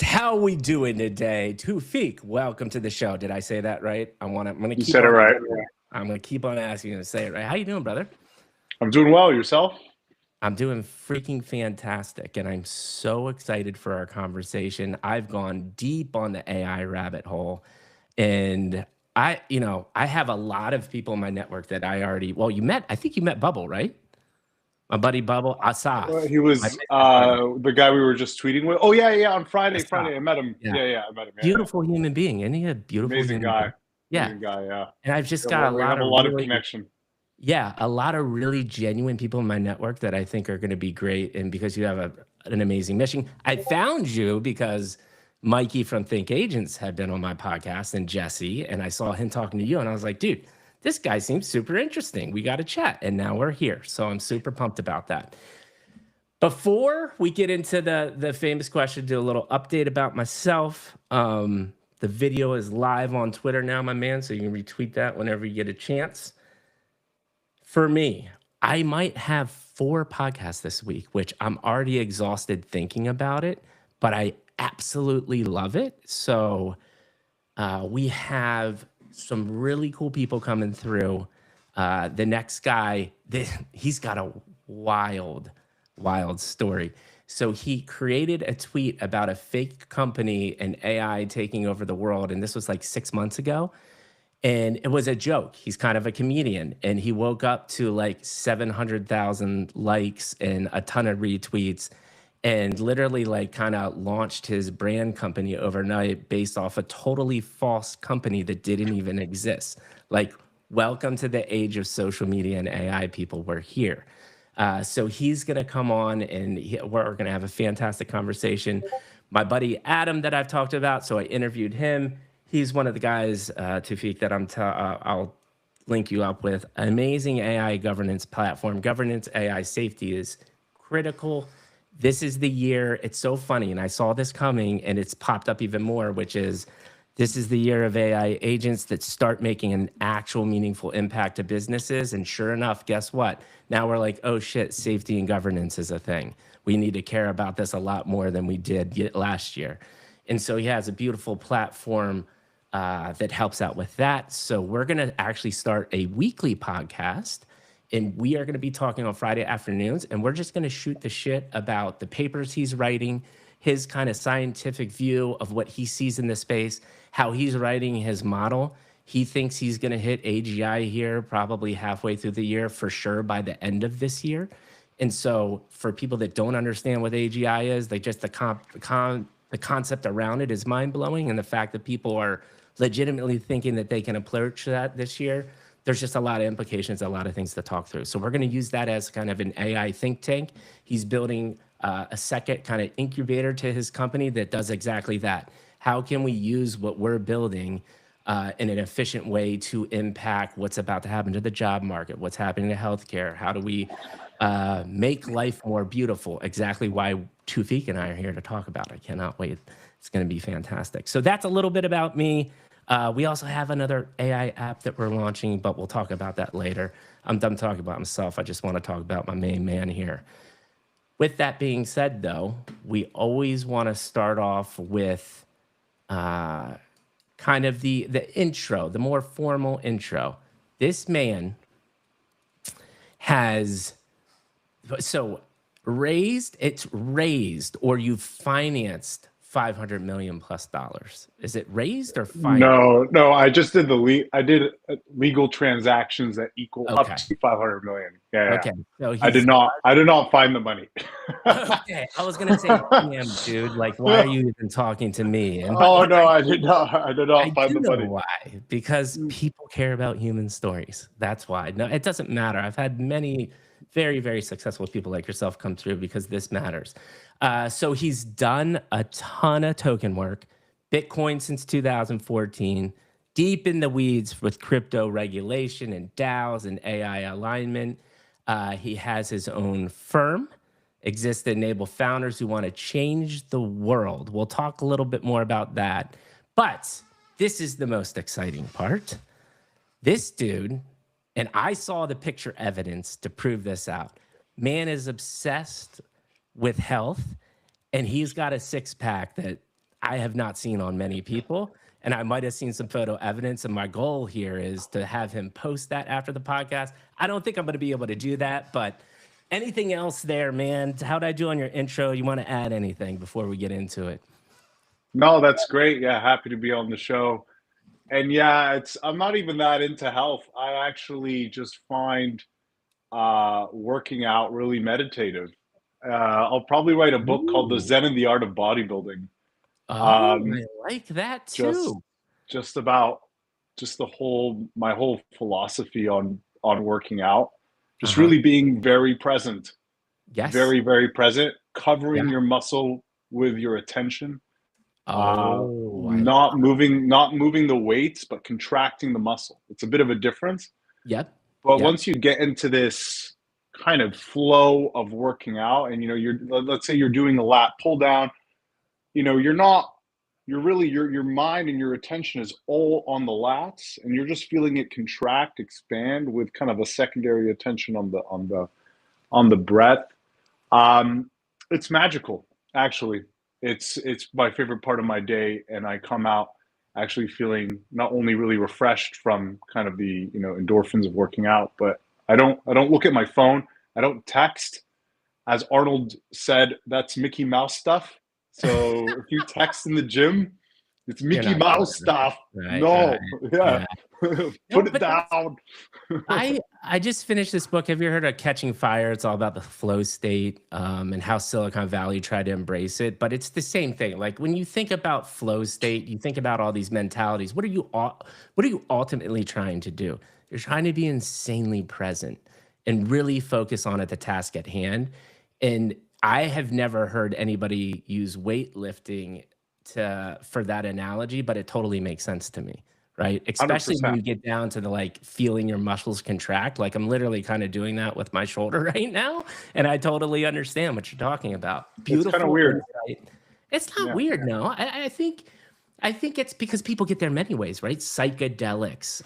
How we doing today? Toufic, welcome to the show. Did I say that right? I'm gonna You keep said it on. right. I'm gonna keep on asking you to say it right. How you doing, brother? I'm doing well. Yourself? I'm doing freaking fantastic, and I'm so excited for our conversation. I've gone deep on the AI rabbit hole, and I have a lot of people in my network that I already. Well, you met. I think you met Bubble, right? My buddy Bubble Asaf, He my was business buddy. the guy we were just tweeting with. Oh yeah. On Friday, Asaf. I met him. Yeah, Yeah, I met him. Yeah. beautiful human being. Isn't he a beautiful Amazing human guy. being? Yeah. Amazing guy. Yeah. And I've just got a We lot have a of lot of really, connection. yeah, a lot of really genuine people in my network that I think are going to be great. And because you have an amazing mission, I found you because Mikey from Think Agents had been on my podcast and Jesse, and I saw him talking to you, and I was like, dude, this guy seems super interesting. We got to chat, and now we're here. So I'm super pumped about that. Before we get into the famous question, do a little update about myself. The video is live on Twitter now, my man, so you can retweet that whenever you get a chance. For me, I might have 4 podcasts this week, which I'm already exhausted thinking about it, but I absolutely love it. So we have some really cool people coming through. The next guy, he's got a wild story. So he created a tweet about a fake company and AI taking over the world. And this was like 6 months ago. And it was a joke. He's kind of a comedian. And he woke up to like 700,000 likes and a ton of retweets and literally like kind of launched his brand company overnight based off a totally false company that didn't even exist. Like, welcome to the age of social media and AI, people. We're here. So he's going to come on and we're going to have a fantastic conversation. My buddy Adam that I've talked about, so I interviewed him. He's one of the guys, Toufic, that I'll link you up with. Amazing AI governance platform. Governance AI safety is critical. This is the year. It's so funny, and I saw this coming, and it's popped up even more, which is this is the year of AI agents that start making an actual meaningful impact to businesses. And sure enough, guess what? Now we're like, oh shit, safety and governance is a thing. We need to care about this a lot more than we did last year. And so he has a beautiful platform that helps out with that. So we're going to actually start a weekly podcast, and we are going to be talking on Friday afternoons, and we're just going to shoot the shit about the papers he's writing, his kind of scientific view of what he sees in the space, how he's writing his model. He thinks he's going to hit AGI here probably halfway through the year, for sure by the end of this year. And so for people that don't understand what AGI is, they just the concept around it is mind-blowing. And the fact that people are legitimately thinking that they can approach that this year, there's just a lot of implications, a lot of things to talk through. So we're going to use that as kind of an AI think tank. He's building a second kind of incubator to his company that does exactly that. How can we use what we're building in an efficient way to impact what's about to happen to the job market, what's happening to healthcare? How do we make life more beautiful? Exactly why Toufic and I are here to talk about. I cannot wait. It's going to be fantastic. So that's a little bit about me. We also have another AI app that we're launching, but we'll talk about that later. I'm done talking about myself. I just want to talk about my main man here. With that being said, though, we always want to start off with kind of the intro, the more formal intro. This man has it's raised or you've financed $500 million plus. Is it raised or financed? No. I just did I did legal transactions that equal Okay. up to 500 million. Yeah. Okay. So I did not find the money. Okay. I was gonna say, damn, dude, like, why are you even talking to me? And Oh no, I did not I find do the know money. why. Because people care about human stories. That's why. No, it doesn't matter. I've had many very, very successful people like yourself come through because this matters. So he's done a ton of token work, Bitcoin since 2014, deep in the weeds with crypto regulation and DAOs and AI alignment. He has his own firm, exists to enable founders who want to change the world. We'll talk a little bit more about that. But this is the most exciting part. This dude, and I saw the picture evidence to prove this out, man is obsessed with health, and he's got a six-pack that I have not seen on many people. And I might have seen some photo evidence. And my goal here is to have him post that after the podcast. I don't think I'm going to be able to do that, but anything else there, man? How'd I do on your intro? You want to add anything before we get into it? No, that's great. Yeah, happy to be on the show. And yeah, I'm not even that into health. I actually just find working out really meditative. I'll probably write a book called The Ooh. Zen and the Art of Bodybuilding. Oh, Um, I like that just too. just about just the whole my whole philosophy on working out. Just Uh-huh. really being very present, Yes. very, very present, Yeah. covering your muscle with your attention. Oh, I Not moving the weights, but contracting the muscle. It's a bit of a difference. yep. But Yep. once you get into this kind of flow of working out, and let's say you're doing a lat pull down, you're not you're really your mind and your attention is all on the lats, and you're just feeling it contract, expand with kind of a secondary attention on the breath. Um, it's magical, actually. It's my favorite part of my day, and I come out actually feeling not only really refreshed from kind of the endorphins of working out, but I don't look at my phone. I don't text. As Arnold said, that's Mickey Mouse stuff. So if you text in the gym, it's You're Mickey not doing Mouse it stuff. right. Right. Right. No, yeah, Yeah. No, put it but that's down. I just finished this book. Have you heard of Catching Fire? It's all about the flow state and how Silicon Valley tried to embrace it. But it's the same thing. Like when you think about flow state, you think about all these mentalities. What are you ultimately trying to do? You're trying to be insanely present and really focus on at the task at hand. And I have never heard anybody use weightlifting to for that analogy, but it totally makes sense to me, right? Especially when 100%. you get down to the like feeling your muscles contract. Like I'm literally kind of doing that with my shoulder right now. And I totally understand what you're talking about. It's kind of Beautiful weird. insight. It's not Yeah. weird, no. I think it's because people get there many ways, right? Psychedelics.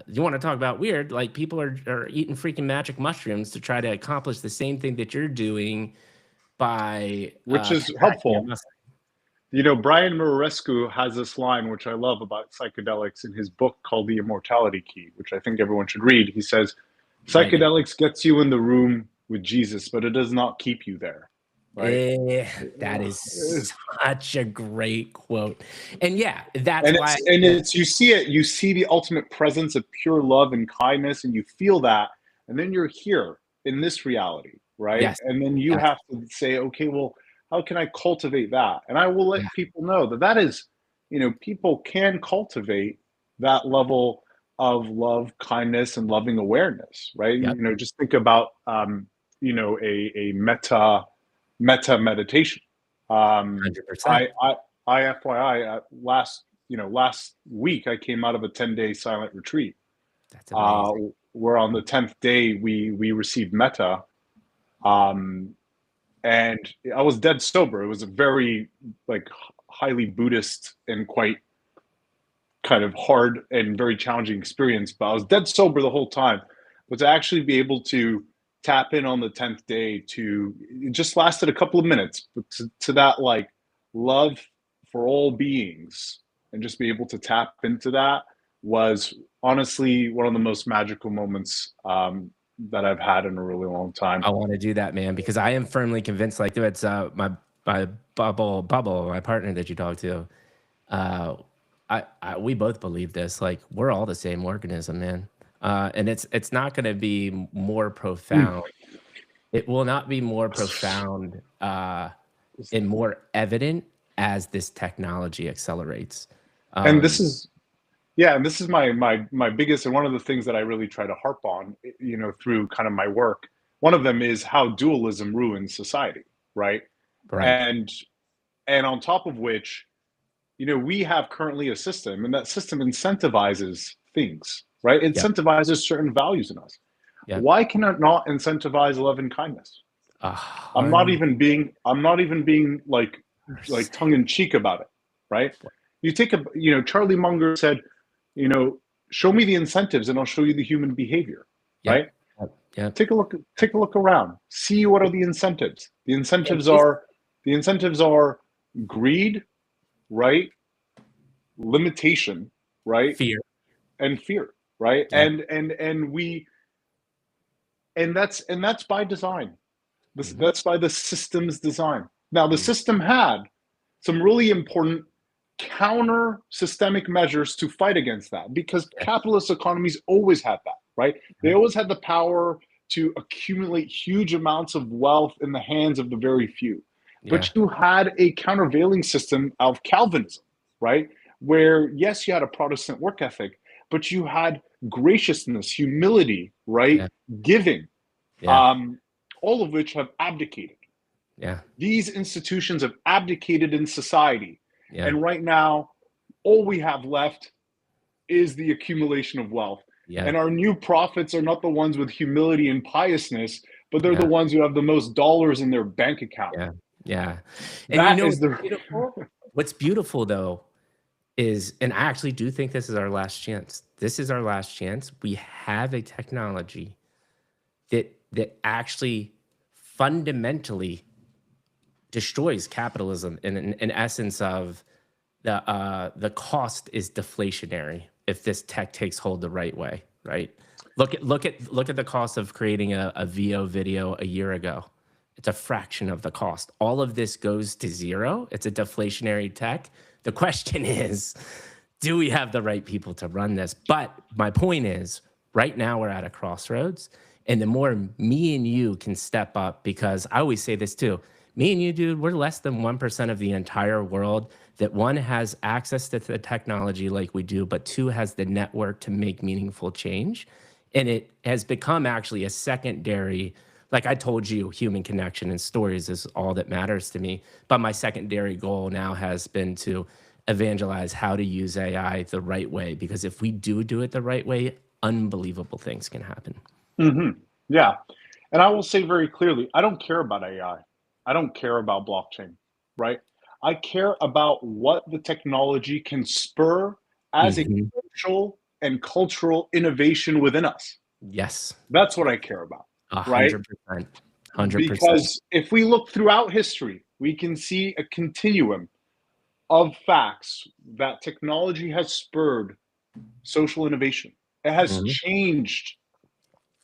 You want to talk about weird? Like people are eating freaking magic mushrooms to try to accomplish the same thing that you're doing by Which is contracting your helpful. muscle. Brian Muraresku has this line, which I love about psychedelics in his book called The Immortality Key, which I think everyone should read. He says, Writing. psychedelics gets you in the room with Jesus, but it does not keep you there. Right. That is such a great quote. And yeah, that's And why it's you see the ultimate presence of pure love and kindness, and you feel that, and then you're here in this reality, right? yes, And then you yes, have to say, okay, well, how can I cultivate that? And I will let yeah, people know that is, people can cultivate that level of love, kindness, and loving awareness, right? yep, Just think about a meta meditation. Um, 100%. I FYI, last week I came out of a 10-day silent retreat. That's Uh, amazing. where on the 10th day we received metta, um, and I was dead sober. It was a very like highly Buddhist and quite kind of hard and very challenging experience. But I was dead sober the whole time. But to actually be able to tap in on the 10th day, to it just lasted a couple of minutes, but to that like love for all beings, and just be able to tap into that was honestly one of the most magical moments that I've had in a really long time. I want to do that, man, because I am firmly convinced. Like it's my bubble, my partner that you talk to. Uh, we both believe this. Like we're all the same organism, man. And it's not going to be more Mm. profound. It will not be more profound and more evident as this technology accelerates. And this Um, is Yeah, and this is my biggest, and one of the things that I really try to harp on, through kind of my work. One of them is how dualism ruins society, right? right. And on top of which, we have currently a system, and that system incentivizes things, right? It Yep. incentivizes certain values in us. Yep. Why can it not incentivize love and kindness? A I'm not even being like 100%. tongue in cheek about it, right? You take Charlie Munger said, you know, show me the incentives and I'll show you the human behavior, right? Yep. Yep. Yep. Take a look around. See what are the incentives. And bas The incentives are greed, right? Limitation, right? Fear. And fear, right? Yeah. And that's by design. Hmm. That's by the system's design. Now, the Mm. system had some really important counter systemic measures to fight against that because Yeah. capitalist economies always had that, right? They always had the power to accumulate huge amounts of wealth in the hands of the very few. Yeah. But you had a countervailing system of Calvinism, right? Where, yes, you had a Protestant work ethic, but you had graciousness, humility, right? Yeah. Giving, Yeah. um, all of which have abdicated. Yeah. These institutions have abdicated in society. Yeah. And right now, all we have left is the accumulation of wealth. Yeah. And our new prophets are not the ones with humility and piousness, but they're the Yeah. ones who have the most dollars in their bank account. Yeah. Yeah. And you That know is what's the beautiful? What's beautiful though is, and I actually do think this is our last chance. This is our last chance. We have a technology that actually fundamentally destroys capitalism in essence of the cost is deflationary if this tech takes hold the right way, right? Look at the cost of creating a VO video a year ago. It's a fraction of the cost. All of this goes to zero. It's a deflationary tech. The question is, do we have the right people to run this? But my point is, right now we're at a crossroads. And the more me and you can step up, because I always say this too, me and you, dude, we're less than 1% of the entire world that one has access to the technology like we do, but two has the network to make meaningful change. And it has become actually a secondary, like I told you, human connection and stories is all that matters to me. But my secondary goal now has been to evangelize how to use AI the right way, because if we do it the right way, unbelievable things can happen. yeah. And I will say very clearly, I don't care about AI. I don't care about blockchain, right? I care about what the technology can spur as a Mhm. social and cultural innovation within us. Yes, That's what I care about, a right? 100%, 100%. Because if we look throughout history, we can see a continuum of facts that technology has spurred social innovation. It has Mhm. changed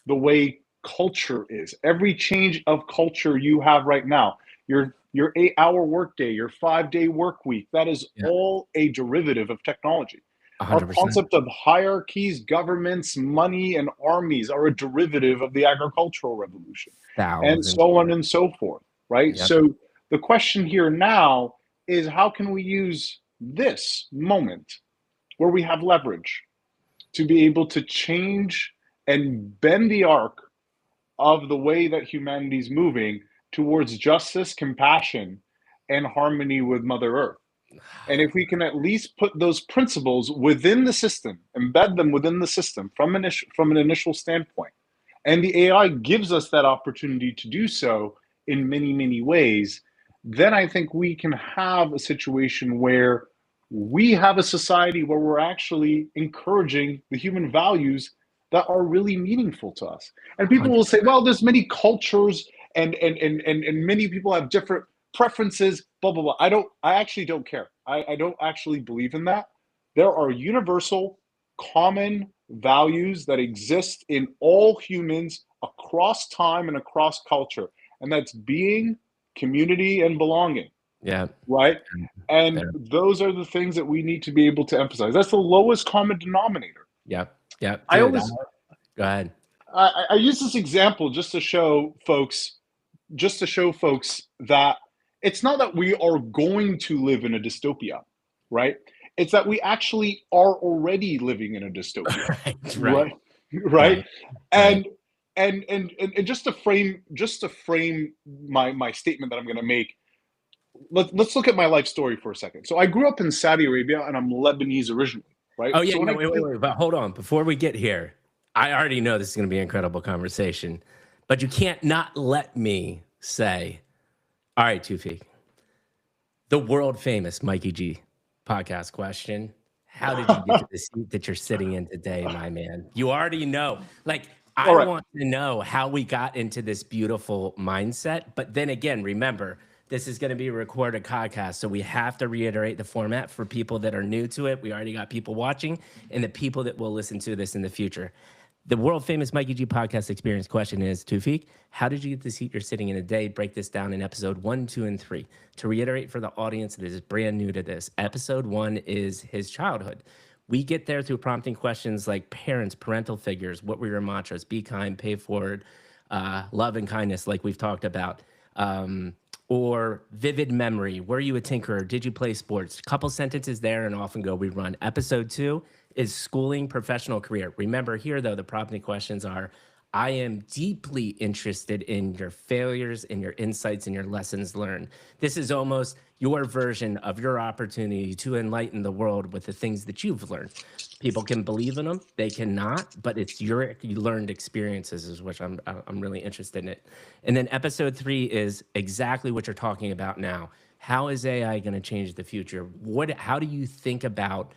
the way culture is. Every change of culture you have right now, your 8-hour workday, your 5-day work week, that is Yeah, all a derivative of technology. Our 100%. concept of hierarchies, governments, money, and armies are a derivative of the agricultural revolution, and 1,000. so on and so forth, right? Yep. So the question here now is how can we use this moment where we have leverage to be able to change and bend the arc of the way that humanity is moving towards justice, compassion, and harmony with Mother Earth. And if we can at least put those principles within the system, embed them within the system from an initial standpoint, and the AI gives us that opportunity to do so in many, many ways, then I think we can have a situation where we have a society where we're actually encouraging the human values that are really meaningful to us. And people will say, 100%. well, there's many cultures and many people have different preferences, blah, blah, blah. I actually don't care. I don't actually believe in that. There are universal, common values that exist in all humans across time and across culture. And that's being, community, and belonging, Yeah. right? Yeah. And those are the things that we need to be able to emphasize. That's the lowest common denominator. Yep. Yep. I Dude, always go ahead. I use this example just to show folks that it's not that we are going to live in a dystopia, right? It's that we actually are already living in a dystopia, Right. Right. right? Right? Right. Right. And and just to frame my statement that I'm going to make, let's look at my life story for a second. So I grew up in Saudi Arabia and I'm Lebanese originally, right? Oh yeah. So when No. I came, Wait. But hold on. Before we get here, I already know this is going to be an incredible conversation, but you can't not let me say, all right, Toufic, the world famous Mikey G podcast question. How did you get to the seat that you're sitting in today, my man? You already know. Like, all I right, want to know how we got into this beautiful mindset. But then again, remember, This is going to be a recorded podcast. So we have to reiterate the format for people that are new to it. We already got people watching and the people that will listen to this in the future. The world famous Mikey G podcast experience question is, Toufic, how did you get the seat you're sitting in today? Break this down in episode 1, 2, and 3. To reiterate for the audience that is brand new to this, episode 1 is his childhood. We get there through prompting questions like parents, parental figures, what were your mantras, be kind, pay forward, love and kindness, like we've talked about, or vivid memory. Were you a tinkerer? Did you play sports? Couple sentences there and off and go we run. Episode 2 is schooling, professional career. Remember here, though, the prompting questions are, I am deeply interested in your failures and your insights and your lessons learned. This is almost your version of your opportunity to enlighten the world with the things that you've learned. People can believe in them, they cannot, but it's your learned experiences is which I'm really interested in it. And then episode 3 is exactly what you're talking about now. How is AI going to change the future? How do you think about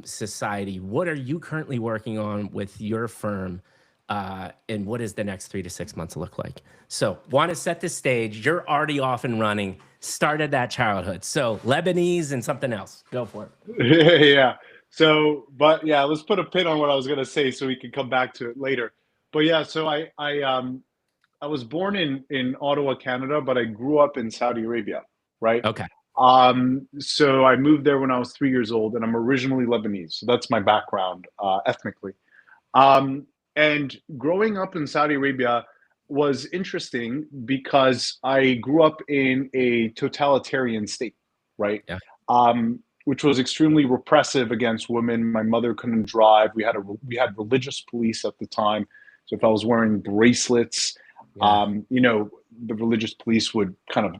society? What are you currently working on with your firm? And what does the next 3 to 6 months look like? So want to set the stage. You're already off and running, started that childhood. So Lebanese and something else. Go for it. Yeah. So, but yeah, let's put a pin on what I was going to say so we can come back to it later. But yeah, so I was born in Ottawa, Canada, but I grew up in Saudi Arabia, right? Okay. So I moved there when I was 3 years old, and I'm originally Lebanese. So that's my background ethnically. Um, and growing up in Saudi Arabia was interesting because I grew up in a totalitarian state, right? Yeah. Which was extremely repressive against women. My mother couldn't drive. We had religious police at the time. So if I was wearing bracelets, Yeah. the religious police would kind of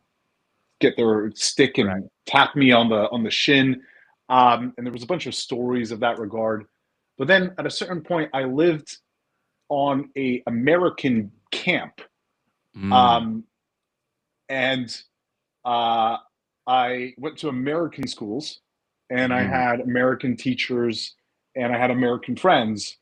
get their stick Right. and tap me on the shin. And there was a bunch of stories of that regard. But then at a certain point, I lived on a American camp, Mm. um, and uh, I went to American schools, and I Mm. had American teachers, and I had American friends,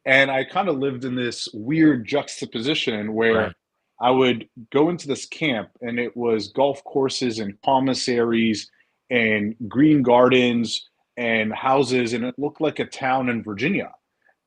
and I kind of lived in this weird juxtaposition where Right. I would go into this camp, and it was golf courses and commissaries and green gardens and houses, and it looked like a town in Virginia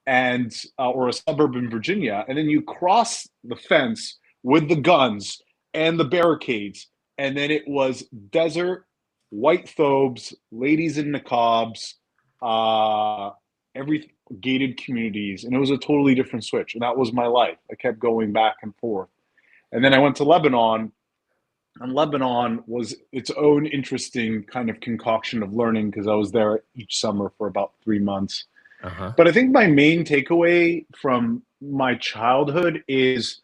and or a suburb in Virginia, and then you cross the fence with the guns and the barricades, and then it was desert, white thobes, ladies in niqabs, uh, every gated communities, and it was a totally different switch, and that was my life. I kept going back and forth, and then I went to Lebanon, and Lebanon was its own interesting kind of concoction of learning because I was there each summer for about 3 months. Uh-huh. But I think my main takeaway from my childhood is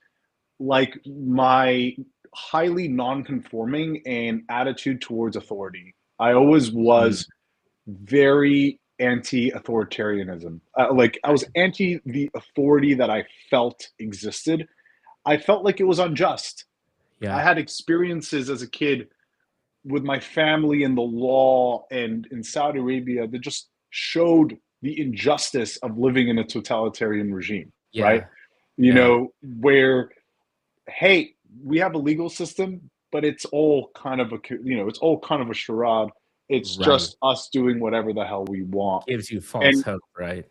like my highly non-conforming and attitude towards authority. I always Mm. was very anti-authoritarianism. Like I was anti the authority that I felt existed. I felt like it was unjust. I Yeah. had experiences as a kid with my family and the law and in Saudi Arabia that just showed the injustice of living in a totalitarian regime, right? Yeah. Yeah. Where, hey, we have a legal system, but it's all kind of it's all kind of a charade. It's Right. just us doing whatever the hell we want. Gives you false And hope, right?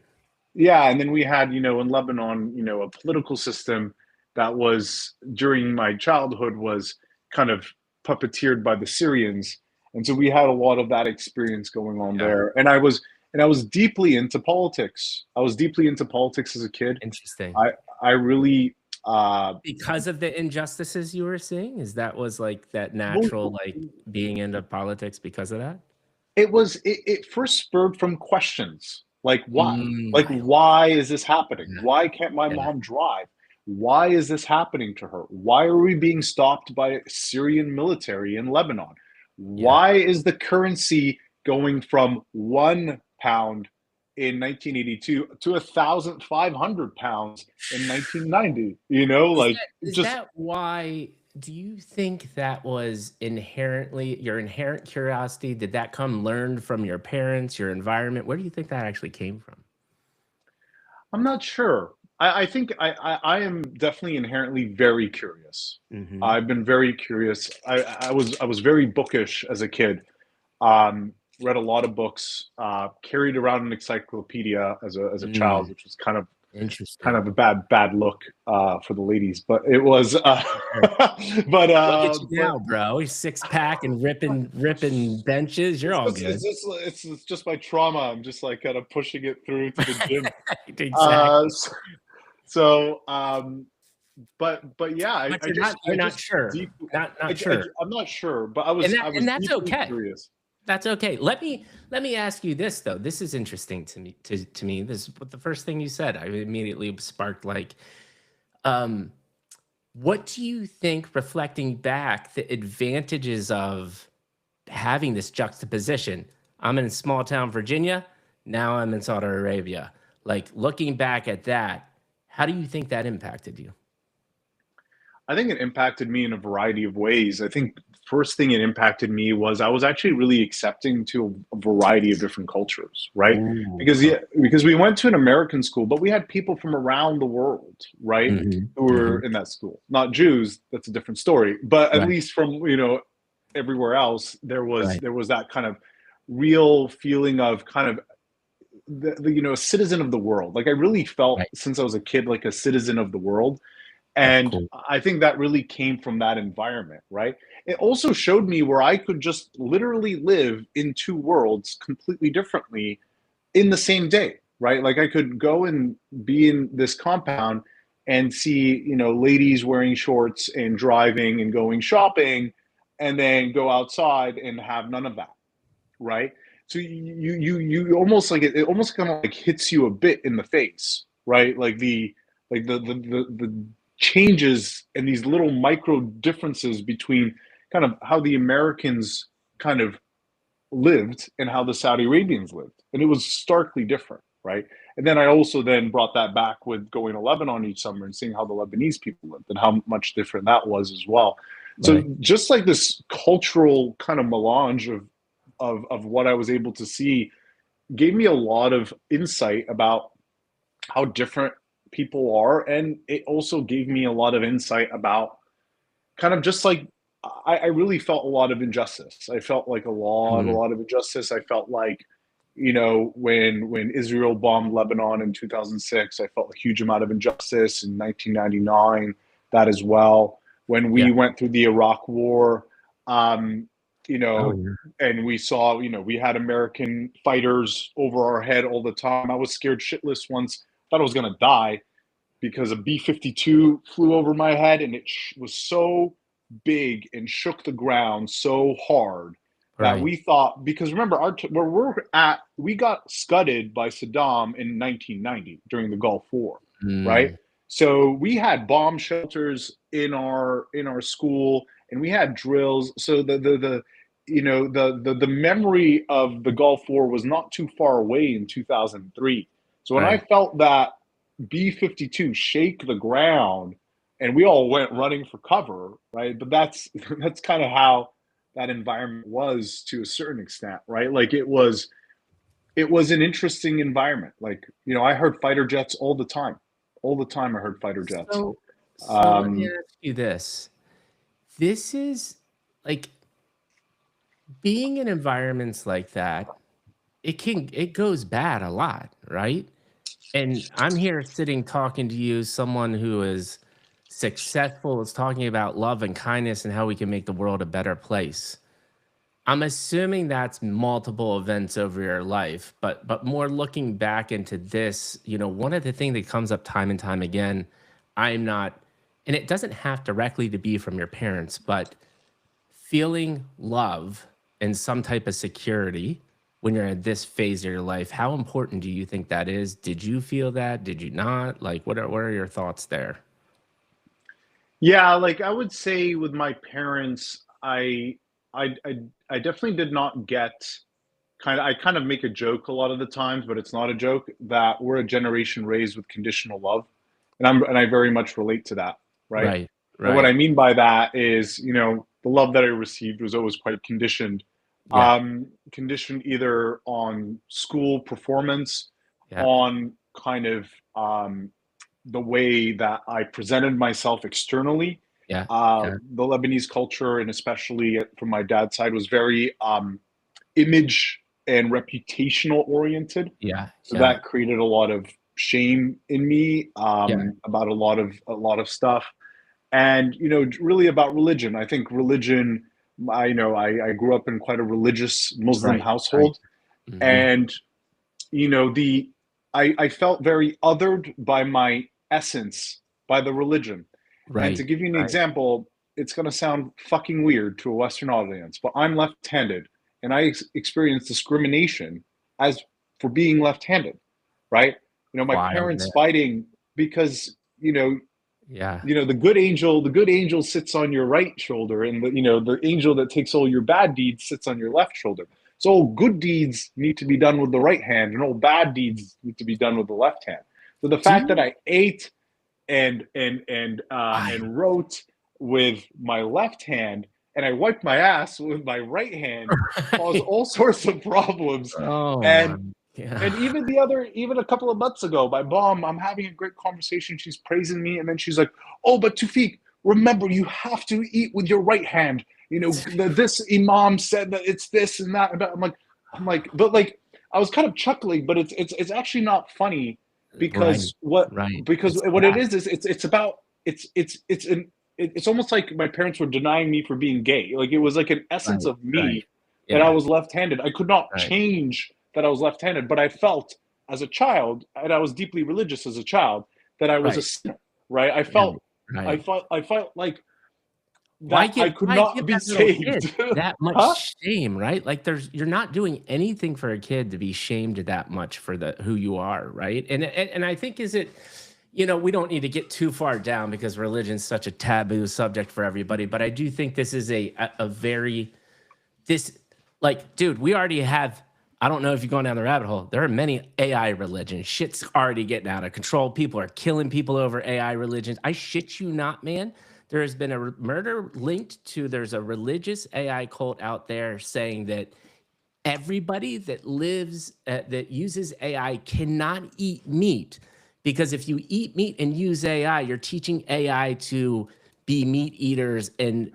yeah, and then we had, in Lebanon, a political system that was during my childhood was kind of puppeteered by the Syrians. And so we had a lot of that experience going on Yeah. there. And I was deeply into politics. I was deeply into politics as a kid. Interesting. I really Because of the injustices you were seeing? Is that was like that well, natural, like being into politics because of that? it first spurred from questions like why? Mm, Like why is this happening? yeah, Why can't my yeah, mom drive? Why is this happening to her? Why are we being stopped by Syrian military in Lebanon? yeah. Why is the currency going from £1 in 1982 to 1,500 pounds in 1990? Like Is just that why do you think that was inherently your inherent curiosity? Did that come learned from your parents, your environment? Where do you think that actually came from? I'm not sure. I think I am definitely inherently very curious. Hmm. I've been very curious. I was very bookish as a kid. Read a lot of books. Carried around an encyclopedia as a child, Mm, which was kind interesting. of a bad look for the ladies, but it was. Sure. Look at you But now, bro. Six pack and ripping benches. You're all good. it's just my trauma. I'm just like kind of pushing it through to the gym. Uh, Exactly. so, so but yeah, But I you're not just sure. deep Not sure. I'm not sure, but I And was that's deeply okay. curious. That's okay. Let me ask you this though. This is interesting to me. This is what the first thing you said. I immediately sparked like, um, what do you think, reflecting back, the advantages of having this juxtaposition? I'm in small town Virginia. Now I'm in Saudi Arabia. Like looking back at that, how do you think that impacted you? I think it impacted me in a variety of ways. I think first thing it impacted me was I was actually really accepting to a variety of different cultures, right? Ooh. Because yeah, because we went to an American school, but we had people from around the world, right, Hmm. who were Hmm. in that school. Not Jews, that's a different story, but at Right. least from, everywhere else, Right. there was that kind of real feeling of kind of a citizen of the world. Like I really felt Right. since I was a kid like a citizen of the world, That's and cool. I think that really came from that environment, right? It also showed me where I could just literally live in two worlds completely differently in the same day, right? Like I could go and be in this compound and see, ladies wearing shorts and driving and going shopping, and then go outside and have none of that, right? So you almost like it almost kind of like hits you a bit in the face, right? Like the changes and these little micro differences between kind of how the Americans kind of lived and how the Saudi Arabians lived, and it was starkly different, right? And then I also then brought that back with going to Lebanon each summer and seeing how the Lebanese people lived and how much different that was as well. So Right. just like this cultural kind of melange of what I was able to see gave me a lot of insight about how different people are, and it also gave me a lot of insight about kind of just like I really felt a lot of injustice. I felt like a Mm, lot of injustice. I felt like, when Israel bombed Lebanon in 2006, I felt a huge amount of injustice in 1999. That as well. When yeah. we went through the Iraq War, um, you Oh know, yeah. and we saw, we had American fighters over our head all the time. I was scared shitless once. Thought I was gonna die because a B-52 flew over my head, and it was so big and shook the ground so hard that Right. we thought, because remember where we're at, we got scudded by Saddam in 1990 during the Gulf War, right? Mm, So we had bomb shelters in our school, and we had drills. So the memory of the Gulf War was not too far away in 2003. So when I right. felt that B-52 shake the ground, and we all went running for cover, right? But that's that's kind of how that environment was to a certain extent, right? Like it was an interesting environment. Like, I heard fighter jets all the time. All the time I heard fighter jets. So so let me Um, ask you this. This is like being in environments like that, it goes bad a lot, right? And I'm here sitting talking to you, someone who is successful, is talking about love and kindness and how we can make the world a better place. I'm assuming that's multiple events over your life, but more looking back into this, one of the things that comes up time and time again, I'm not, and it doesn't have directly to be from your parents, but feeling love and some type of security when you're at this phase of your life, how important do you think that is? Did you feel that? Did you not? Like, what are your thoughts there? yeah, like I would say with my parents, I definitely did not get I kind of make a joke a lot of the times, but it's not a joke, that we're a generation raised with conditional love. And I very much relate to that, right? Right, And what I right. mean by that is, the love that I received was always quite conditioned. Yeah, Conditioned either on school performance, yeah. on kind of the way that I presented myself externally. Yeah. Yeah. The Lebanese culture, and especially from my dad's side, was very image and reputational oriented. Yeah. So Yeah. that created a lot of shame in me Yeah. about a lot of stuff, and really about religion. I think religion. I grew up in quite a religious Muslim Right. Right. household, Hmm. and the I felt very othered by my essence, by the religion. And to Right. give you an Right. example, it's going to sound fucking weird to a Western audience, but I'm left-handed, and I experienced discrimination as for being left-handed, right? My Wild, parents man. fighting because Yeah. the good angel sits on your right shoulder, and the angel that takes all your bad deeds sits on your left shoulder. So all good deeds need to be done with the right hand, and all bad deeds need to be done with the left hand. So the Do fact that you? I ate and wrote with my left hand, and I wiped my ass with my right hand, caused Right. all sorts of problems. Oh my. And Yeah. even a couple of months ago, my mom, I'm having a great conversation. She's praising me, and then she's like, "Oh, but Toufic, remember, you have to eat with your right hand. This imam said that it's this and that." But like, I was kind of chuckling, but it's actually not funny Right. because what Right. because It's what it sad. is it's about it's almost like my parents were denying me for being gay. Like it was like an essence Right. of Right. me that I Yeah. was left-handed. I could not Right. change that I was left-handed, but I felt as a child, and I was deeply religious as a child, that I was a Right. sinner, right? I Yeah. felt, I Right. felt, I felt like Why that I give could why not give be that little kid saved, that huh? much shame, right? Like you're not doing anything for a kid to be shamed that much for the who you are, right? And I think is it, we don't need to get too far down because religion's such a taboo subject for everybody, but I do think this is a very this like, dude, we already have. I don't know if you're going down the rabbit hole. There are many AI religions. Shit's already getting out of control. People are killing people over AI religions. I shit you not, man. There has been a murder linked to there's a religious AI cult out there saying that everybody that lives that uses AI cannot eat meat because if you eat meat and use AI, you're teaching AI to be meat eaters and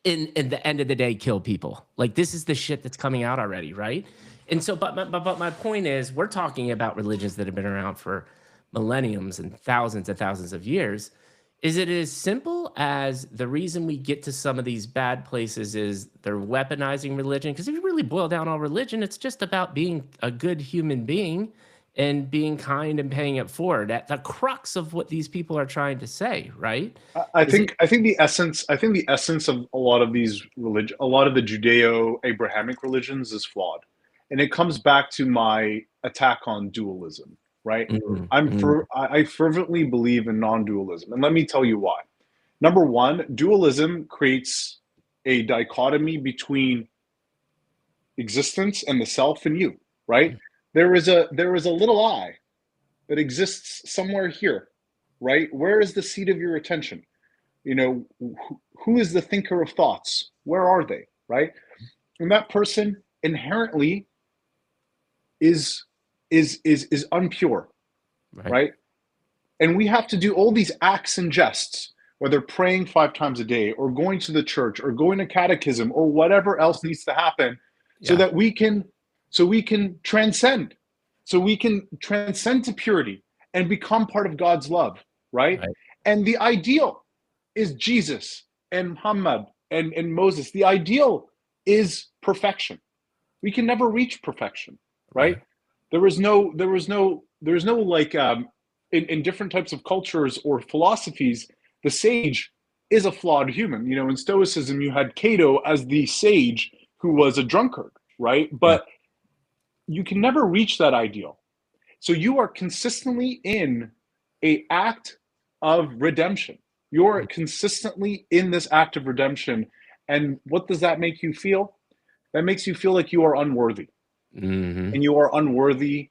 in the end of the day kill people. Like this is the shit that's coming out already, right? And so but my point is we're talking about religions that have been around for millenniums and thousands of years. Is it as simple as the reason we get to some of these bad places is they're weaponizing religion? Because if you really boil down all religion, it's just about being a good human being and being kind and paying it forward at the crux of what these people are trying to say, right? I Is it think I think the essence of a lot of these a lot of the Judeo-Abrahamic religions is flawed, and it comes back to my attack on dualism. Right? mm, mm, I fervently believe in non-dualism, and let me tell you why. Number one, dualism creates a dichotomy between existence and the self and you. Right? mm, There is a little I that exists somewhere here. Right? Where is the seat of your attention? Who is the thinker of thoughts? Where are they? Right? And that person inherently is is unpure. right. Right? And we have to do all these acts and gests, whether praying 5 times a day or going to the church or going to catechism or whatever else needs to happen, so Yeah. that we can transcend, so we can transcend to purity and become part of God's love. Right? Right. And the ideal is Jesus and Muhammad and Moses. The ideal is perfection. We can never reach perfection. Right? Right. There is no like in different types of cultures or philosophies, the sage is a flawed human. In Stoicism, you had Cato as the sage who was a drunkard, right? Yeah. But you can never reach that ideal. So you are consistently in a act of redemption. You're consistently in this act of redemption. And what does that make you feel? That makes you feel like you are unworthy, Mhm. and you are unworthy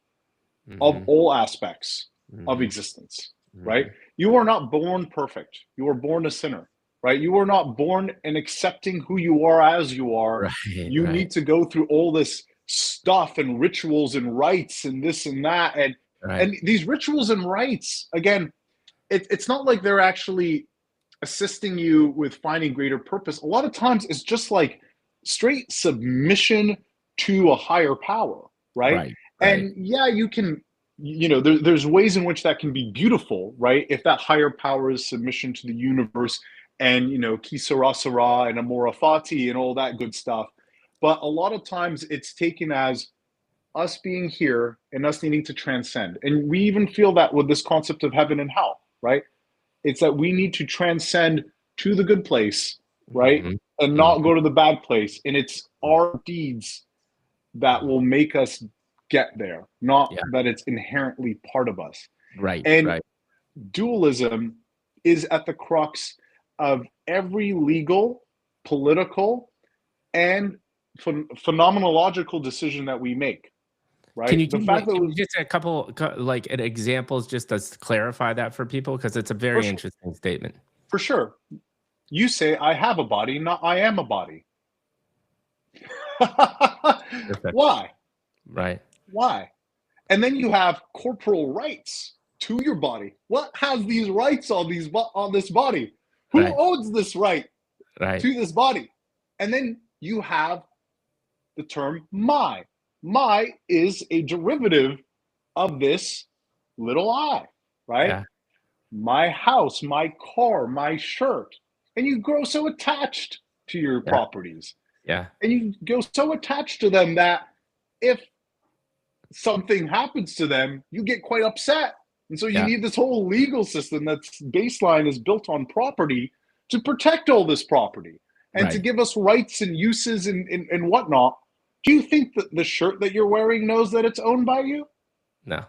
of Mhm. all aspects of Mhm. existence, right? Mhm. You are not born perfect. You are born a sinner, right? You are not born and accepting who you are as you are. Right, You right, need to go through all this stuff and rituals and rites and this and that. And right. and these rituals and rites, again, it's not like they're actually assisting you with finding greater purpose. A lot of times it's just like straight submission to a higher power, right? Right. Right. And yeah, you can, there's ways in which that can be beautiful, right? If that higher power is submission to the universe and, ki sera sera and amora fati and all that good stuff. But a lot of times it's taken as us being here and us needing to transcend. And we even feel that with this concept of heaven and hell, right? It's that we need to transcend to the good place, right? Hmm. And not go to the bad place. And it's our deeds that will make us get there, not Yeah. that it's inherently part of us. Right. And Right. dualism is at the crux of every legal, political, and phenomenological decision that we make. Right. Can you The give fact like, that can you just a couple like examples just to clarify that for people? Because it's a for very sure, interesting statement. for sure, you say I have a body, not I am a body. Perfect. Why? Right. Why? And then you have corporal rights to your body. What has these rights on this body? Who Right. owns this right Right. to this body? And then you have the term my. My is a derivative of this little I, right? Yeah. My house, my car, my shirt. And you grow so attached to your Yeah. properties. Yeah. And you go so attached to them that if something happens to them, you get quite upset. And so you Yeah. need this whole legal system that's baseline is built on property to protect all this property and to Right. give us rights and uses and whatnot. Do you think that the shirt that you're wearing knows that it's owned by you? No.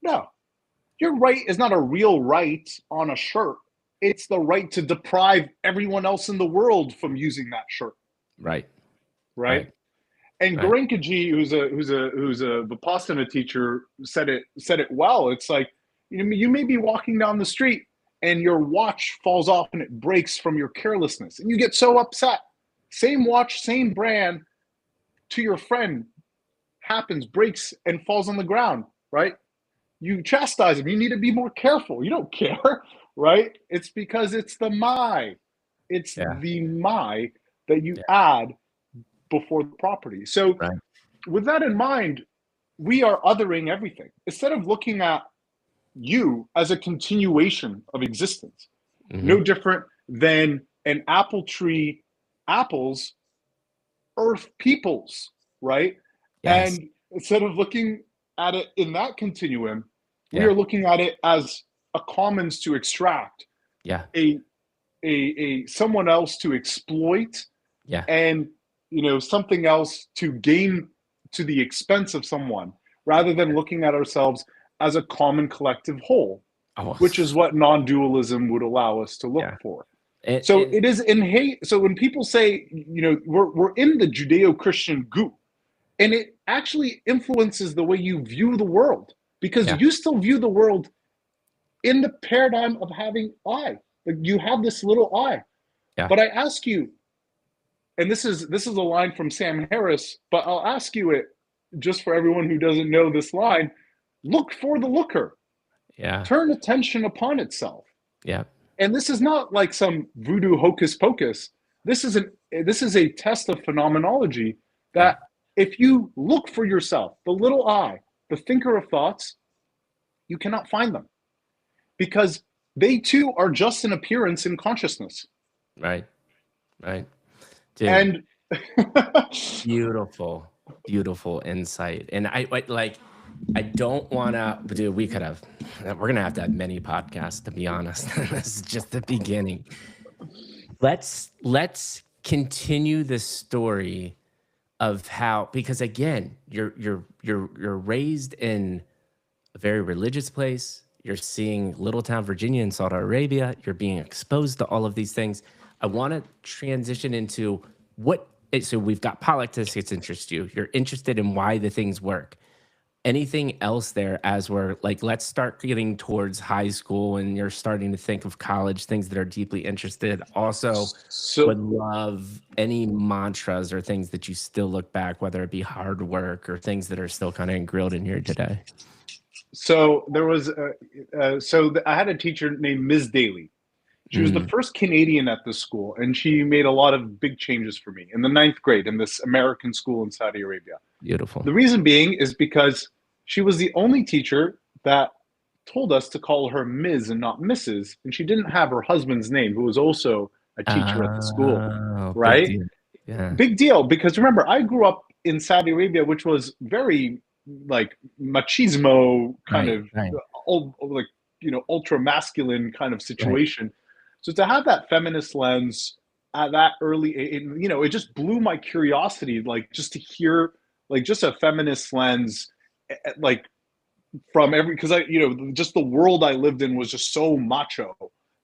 No. Your right is not a real right on a shirt. It's the right to deprive everyone else in the world from using that shirt. Right. Right. Right. And Right. Goenkaji, who's a Vipassana teacher, said it well. It's like, you may be walking down the street and your watch falls off and it breaks from your carelessness, and you get so upset. Same watch, same brand, to your friend happens, breaks, and falls on the ground. Right? You chastise him. You need to be more careful. You don't care, right? It's because it's the my. It's Yeah. the my that you Yeah. add before the property. So Right. with that in mind, we are othering everything. Instead of looking at you as a continuation of existence, Hmm. no different than an apple tree, apples, earth peoples, right? Yes. And instead of looking at it in that continuum, we Yeah. are looking at it as a commons to extract, Yeah. a a someone else to exploit, Yeah. and something else to gain to the expense of someone, rather than looking at ourselves as a common collective whole, Oh. which is what non-dualism would allow us to look Yeah. for. And, So and it is in hate. So when people say, we're in the Judeo-Christian goo, and it actually influences the way you view the world, because yeah. you still view the world in the paradigm of having I. Like, you have this little I. Yeah. But I ask you, and this is a line from Sam Harris, but I'll ask you it just for everyone who doesn't know this line. Look for the looker. Yeah. Turn attention upon itself. Yeah. And this is not like some voodoo hocus pocus. This is a test of phenomenology Yeah. that if you look for yourself, the little I, the thinker of thoughts, you cannot find them, because they too are just an appearance in consciousness. Right. Right. Dude. And Beautiful, beautiful insight. And I don't want to, dude, we're going to have many podcasts, to be honest. This is just the beginning. Let's continue the story of how, because again, you're raised in a very religious place. You're seeing little town Virginia and Saudi Arabia. You're being exposed to all of these things. I want to transition into so we've got politics that interests you. You're interested in why the things work. Anything else there, as we're like, let's start getting towards high school and you're starting to think of college, things that are deeply interested. Also, would so love any mantras or things that you still look back, whether it be hard work or things that are still kind of ingrained in you today. So there was, I had a teacher named Ms. Daly. She was the Mm, first Canadian at the school, and she made a lot of big changes for me in the ninth grade in this American school in Saudi Arabia. beautiful. The reason being is because she was the only teacher that told us to call her Ms. and not Mrs. And she didn't have her husband's name, who was also a teacher at the school, Oh, big right? deal. Yeah. Big deal, because remember, I grew up in Saudi Arabia, which was very like machismo kind Right. of Right. like ultra masculine kind of Right. situation. So to have that feminist lens at that early, it just blew my curiosity, like just to hear like just a feminist lens, like from every because just the world I lived in was just so macho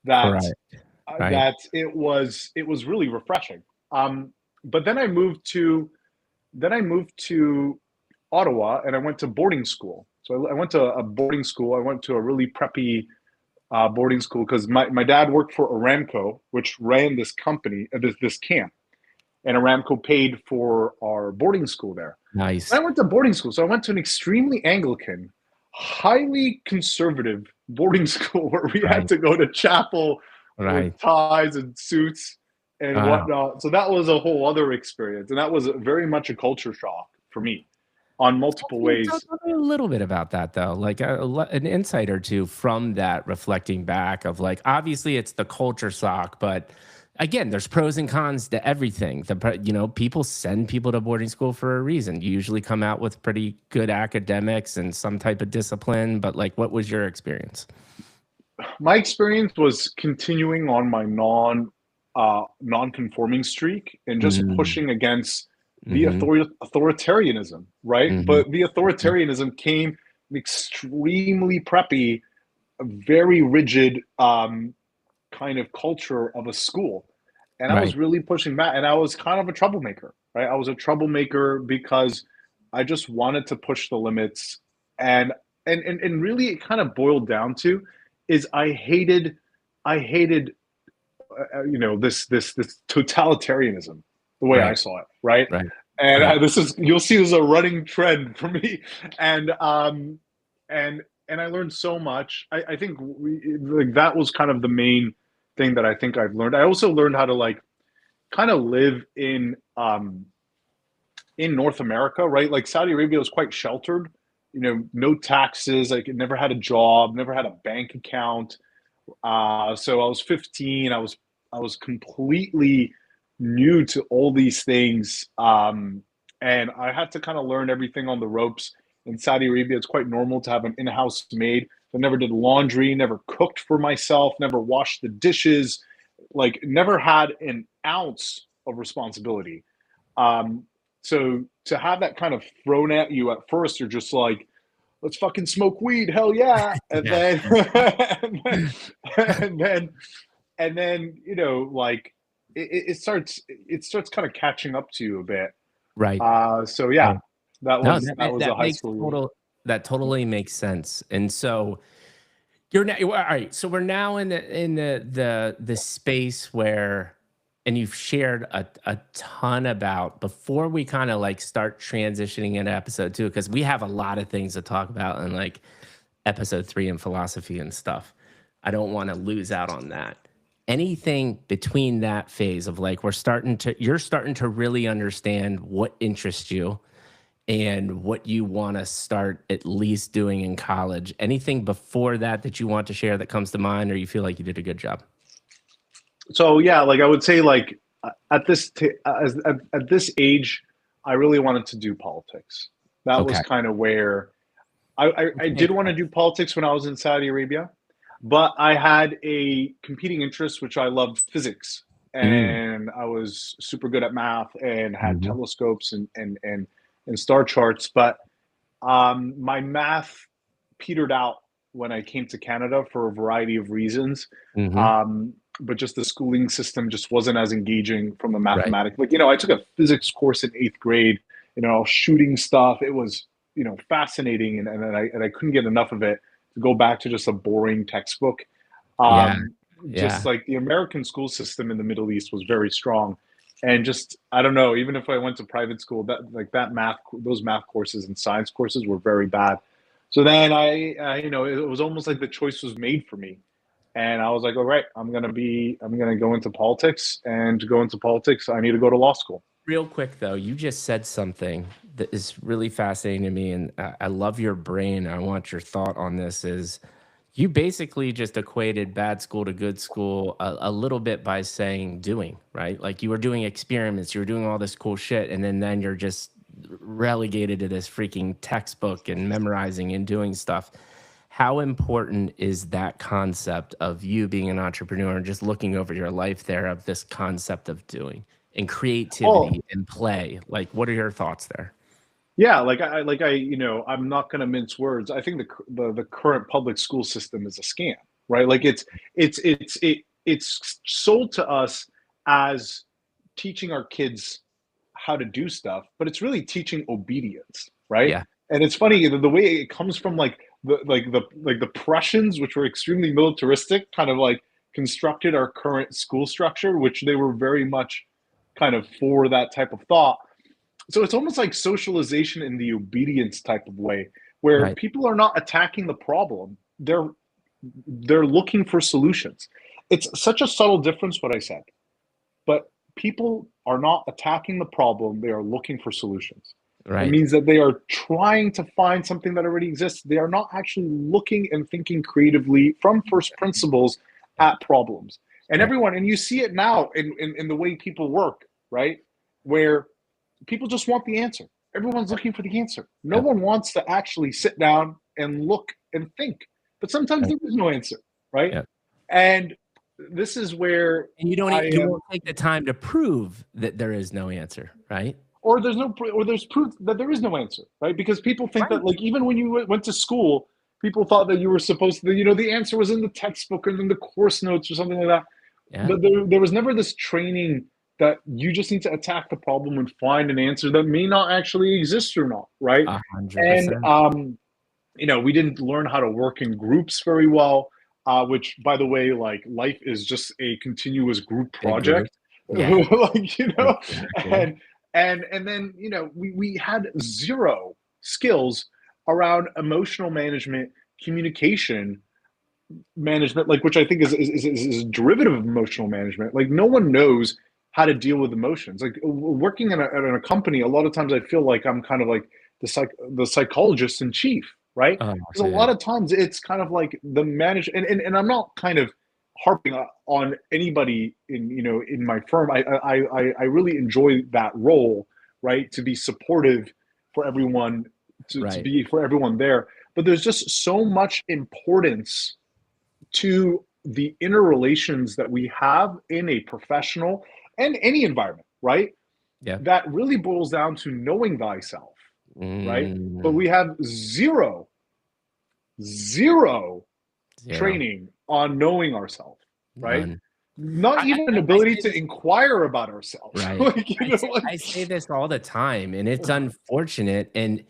that Correct. Right. it was really refreshing. But then I moved to Ottawa, and I went to boarding school. So I went to a boarding school. I went to a really preppy boarding school because my dad worked for Aramco, which ran this company, this camp, and Aramco paid for our boarding school there. I Nice. went to boarding school, so I went to an extremely Anglican, highly conservative boarding school where we had Right. to go to chapel with Right. ties and suits and Wow. whatnot. So that was a whole other experience, and that was very much a culture shock for me on multiple Tell ways. me a little bit about that though, like an insight or two from that, reflecting back of like, obviously it's the culture shock, but again, there's pros and cons to everything. People send people to boarding school for a reason. You usually come out with pretty good academics and some type of discipline, but like, what was your experience? My experience was continuing on my non-conforming streak and just Mm, pushing against the mm-hmm, authoritarianism, right? mm-hmm, But the authoritarianism came extremely preppy, a very rigid kind of culture of a school. And I was right, really pushing back. And I was kind of a troublemaker, right? I was a troublemaker because I just wanted to push the limits. And and really it kind of boiled down to is I hated this totalitarianism the way I right, saw it, right? right, And right, this is you'll see this is a running trend for me, and and I learned so much. I think like that was kind of the main thing that I think I've learned. I also learned how to like kind of live in North America, right? Like Saudi Arabia was quite sheltered, no taxes. Like, never had a job, never had a bank account. So I was 15. I was completely new to all these things, and I had to kind of learn everything on the ropes. In Saudi Arabia, it's quite normal to have an in-house maid. I never did laundry, never cooked for myself, never washed the dishes, like never had an ounce of responsibility. Um, so to have that kind of thrown at you at first, you're just like, let's fucking smoke weed, hell yeah. And yeah, then yeah. and then like it starts kind of catching up to you a bit. Right, So yeah, right. that No, was that was a that high makes school year. that totally makes sense. And so you're now all right. So we're now in the space where, and you've shared a ton about before we kind of like start transitioning into episode two, because we have a lot of things to talk about in like episode three and philosophy and stuff. I don't want to lose out on that. Anything between that phase of like you're starting to really understand what interests you and what you want to start at least doing in college. Anything before that that you want to share that comes to mind, or you feel like you did a good job? So yeah, like I would say, like at this age, I really wanted to do politics. That was Okay. kind of where I did Makes want to do sense. politics when I was in Saudi Arabia, but I had a competing interest, which I loved physics, Mm, and I was super good at math and had mhm. telescopes and star charts. But my math petered out when I came to Canada for a variety of reasons. Mhm. But just the schooling system just wasn't as engaging from a Right. mathematics. Like, I took a physics course in eighth grade, shooting stuff. It was, fascinating. And I couldn't get enough of it to go back to just a boring textbook. Yeah. Um, just Yeah. like the American school system in the Middle East was very strong. And just, I don't know, even if I went to private school, those math courses and science courses were very bad. So then it was almost like the choice was made for me. And I was like, all right, I'm going to go into politics. And to go into politics, I need to go to law school. Real quick though, you just said something that is really fascinating to me, and I love your brain. I want your thought on this. Is you basically just equated bad school to good school a little bit by saying doing, right? Like you were doing experiments, you were doing all this cool shit, and then you're just relegated to this freaking textbook and memorizing and doing stuff. How important is that concept of you being an entrepreneur and just looking over your life there of this concept of doing and Oh, creativity and play? Like, what are your thoughts there? yeah, I'm not going to mince words. I think the current public school system is a scam, right? Like it's sold to us as teaching our kids how to do stuff, but it's really teaching obedience, right? Yeah, And it's funny the way it comes from the Prussians, which were extremely militaristic, kind of like constructed our current school structure, which they were very much kind of for that type of thought. So it's almost like socialization in the obedience type of way, where right. people are not attacking the problem; they're looking for solutions. It's such a subtle difference what I said, but people are not attacking the problem; they are looking for solutions. It Right. means that they are trying to find something that already exists. They are not actually looking and thinking creatively from first principles Yeah. at problems. Yeah. And you see it now in the way people work, right? Where people just want the answer. Everyone's Yeah. looking for the answer. No Yeah. one wants to actually sit down and look and think. But sometimes Right. there is no answer, right? Yeah. And this is where And I you am, won't take the time to prove that there is no answer, right? or there's proof that there is no answer, right? Because people think Right. that like even when you went to school, people thought that you were supposed to, the answer was in the textbook or in the course notes or something like that. Yeah. But there was never this training that you just need to attack the problem and find an answer that may not actually exist or not, right? A hundred And percent. we didn't learn how to work in groups very well, which, by the way, like life is just a continuous group Big group. project, Yeah. like Exactly. and and then we had zero skills around emotional management, communication management, like which I think is a derivative of emotional management. Like no one knows how to deal with emotions. Like working in a company, a lot of times I feel like I'm kind of like the psychologist in chief, right? Oh, Because a lot dude. of times it's kind of like the manage and I'm not kind of harping on anybody in my firm. I really enjoy that role, right? To be supportive for everyone, to Right. be for everyone there. But there's just so much importance to the interrelations that we have in a professional and any environment, right? Yeah. That really boils down to knowing thyself, right? But Mm, we have zero zero. training on knowing ourselves, right? None. Not even an I ability say to this. inquire about ourselves. Right. like, you know, like I say this all the time, and it's unfortunate, and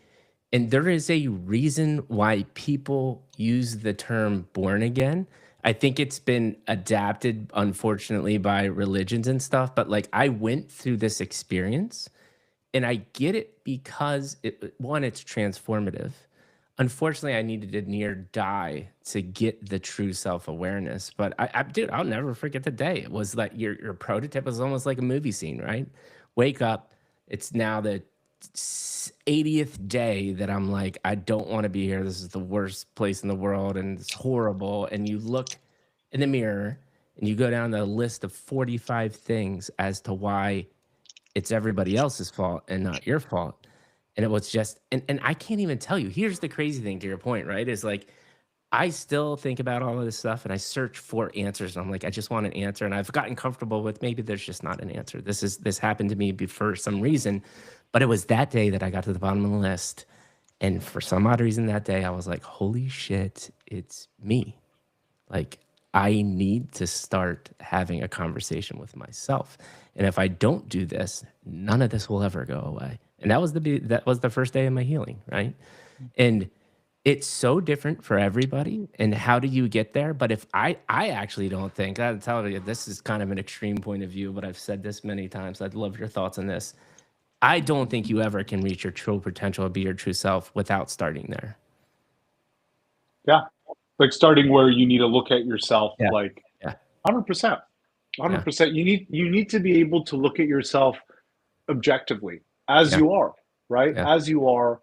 there is a reason why people use the term born again. I think it's been adapted, unfortunately, by religions and stuff, but, like, I went through this experience, and I get it because one, it's transformative. Unfortunately, I needed to near die to get the true self-awareness, but dude, I'll never forget the day. It was like your prototype was almost like a movie scene, right? Wake up, it's now the 80th day that I'm like, I don't want to be here. This is the worst place in the world and it's horrible. And you look in the mirror and you go down the list of 45 things as to why it's everybody else's fault and not your fault. And it was just and I can't even tell you. Here's the crazy thing to your point, right? Is like I still think about all of this stuff and I search for answers. And I'm like, I just want an answer. And I've gotten comfortable with maybe there's just not an answer. This happened to me for some reason. But it was that day that I got to the bottom of the list. And for some odd reason that day, I was like, holy shit, it's me. Like, I need to start having a conversation with myself. And if I don't do this, none of this will ever go away. And that was the first day of my healing, right? And it's so different for everybody. And how do you get there? But if I actually don't think, I'm telling you, this is kind of an extreme point of view, but I've said this many times. I'd love your thoughts on this. I don't think you ever can reach your true potential or be your true self without starting there. Yeah. Like starting where you need to look at yourself Yeah. like Yeah. 100%. Yeah. 100%. You need to be able to look at yourself objectively as Yeah. you are, right? Yeah. As you are.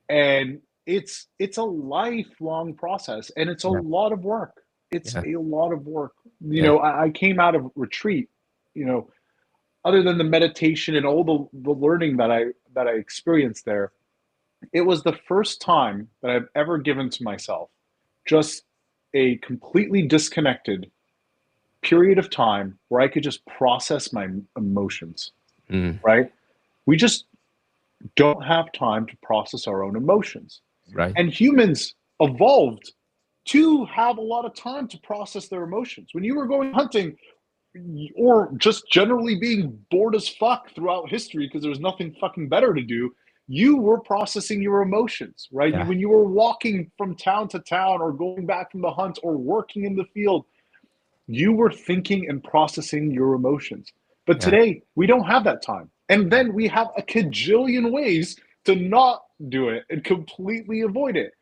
And it's a lifelong process and it's a Yeah. lot of work. It's Yeah. a lot of work. Yeah. I came out of retreat, you know, other than the meditation and all the learning that I experienced there, it was the first time that I've ever given to myself just a completely disconnected period of time where I could just process my emotions, Mm. right? We just don't have time to process our own emotions. Right. And humans evolved to have a lot of time to process their emotions. When you were going hunting or just generally being bored as fuck throughout history because there was nothing fucking better to do, you were processing your emotions, right? Yeah. When you were walking from town to town or going back from the hunt or working in the field, you were thinking and processing your emotions. But Yeah. today, we don't have that time. And then we have a cajillion ways to not do it and completely avoid it.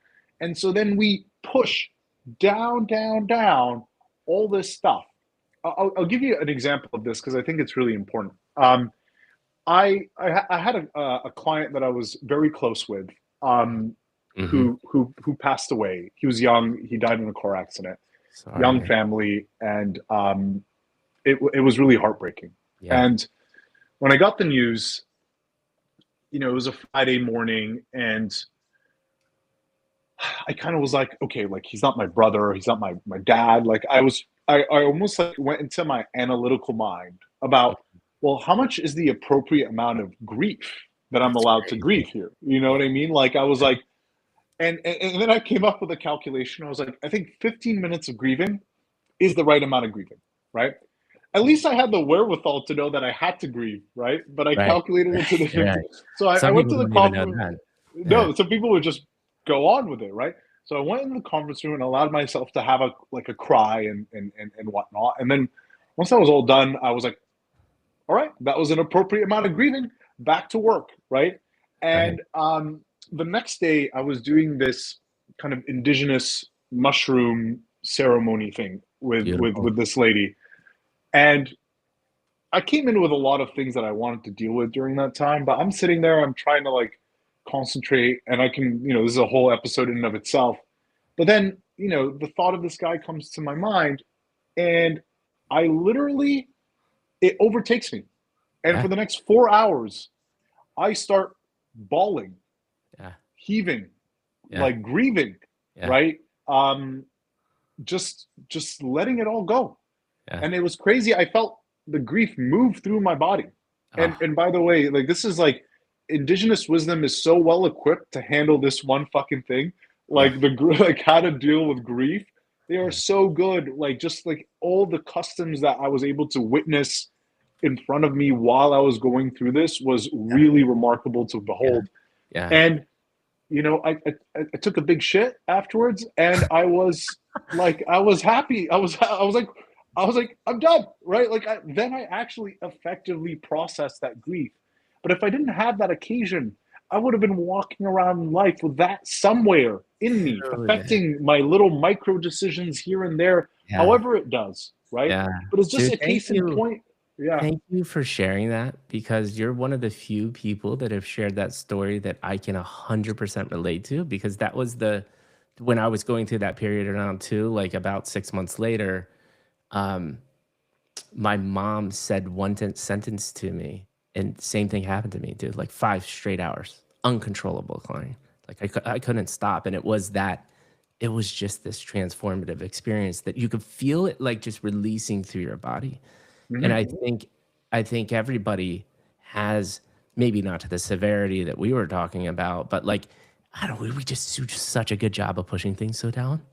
And so then we push down, down, down all this stuff. I'll give you an example of this because I think it's really important. I had a client that I was very close with, Mm-hmm. who passed away. He was young. He died in a car accident. Sorry, Young man. family, and it was really heartbreaking. Yeah. And when I got the news, it was a Friday morning, and I kind of was like, okay, like he's not my brother, he's not my dad. Like I almost like went into my analytical mind about, well, how much is the appropriate amount of grief that I'm That's allowed to crazy. grieve here? You know Yeah. what I mean? Like I was like, and then I came up with a calculation. I was like, I think 15 minutes of grieving is the right amount of grieving, right? At least I had the wherewithal to know that I had to grieve, right? But I Right. calculated it to the Right. 50. So I Some went people to the don't even know conference. that. Yeah. No, some people would just go on with it, right? So I went in the conference room and allowed myself to have a cry and whatnot. And then once that was all done, I was like, all right, that was an appropriate amount of grieving. Back to work, right? Right. And the next day, I was doing this kind of indigenous mushroom ceremony thing with with Beautiful. with this lady, and I came in with a lot of things that I wanted to deal with during that time. But I'm sitting there, I'm trying to like concentrate, and I can, this is a whole episode in and of itself. But then, the thought of this guy comes to my mind, and I literally, it overtakes me. And Yeah. for the next 4 hours, I start bawling, Yeah. heaving, Yeah. like grieving, Yeah. right? Um, just letting it all go. Yeah. And it was crazy. I felt the grief move through my body. And Oh, and by the way, like this is like indigenous wisdom is so well equipped to handle this one fucking thing. yeah. Like like how to deal with grief. They are Yeah. so good. Like just like all the customs that I was able to witness in front of me while I was going through this was Yeah. really remarkable to Yeah. behold. Yeah. And I took a big shit afterwards, and I was like, I was happy. I was like, I'm done, right? Like then I actually effectively processed that grief. But if I didn't have that occasion, I would have been walking around life with that somewhere in me, Dude. affecting my little micro decisions here and there, Yeah. however it does, right? Yeah. But it's just Dude, a thank case in you. point. Yeah. Thank you for sharing that because you're one of the few people that have shared that story that I can 100% relate to because that was when I was going through that period around too, like about 6 months later, um, my mom said one sentence to me and same thing happened to me, dude, like 5 straight hours, uncontrollable crying. Like I couldn't stop. And it was just this transformative experience that you could feel it like just releasing through your body. And Hmm. I think everybody has maybe not to the severity that we were talking about, but like I don't we just do just such a good job of pushing things so down.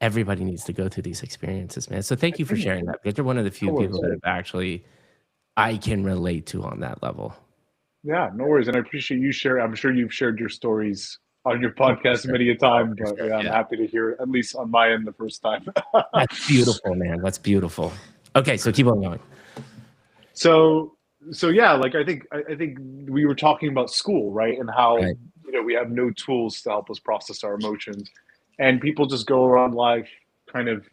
Everybody needs to go through these experiences, man. So thank you for sharing that because you're one of the No few people worries. that have actually I can relate to on that level. Yeah, no worries. And I appreciate you sharing. I'm sure you've shared your stories on your Oh, for podcast sure. many a Oh, time, for but sure. yeah, I'm Yeah. happy to hear it, at least on my end the first time. That's beautiful, man. That's beautiful. Okay, so keep on going. so so yeah, like I think we were talking about school, right? And how Right. we have no tools to help us process our emotions. and people just go around life kind of,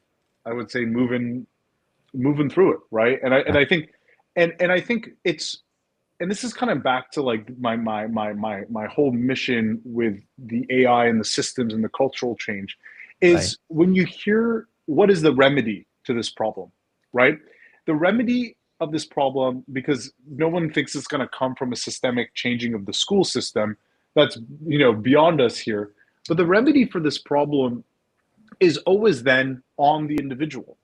I would say, moving through it, right? Yeah. And I think it's, and this is kind of back to like my whole mission with the AI and the systems and the cultural change, Right. is when you hear what is the remedy to this problem, right? The remedy of this problem, because no one thinks it's going to come from a systemic changing of the school system, that's, beyond us here. But the remedy for this problem is always then on the individual,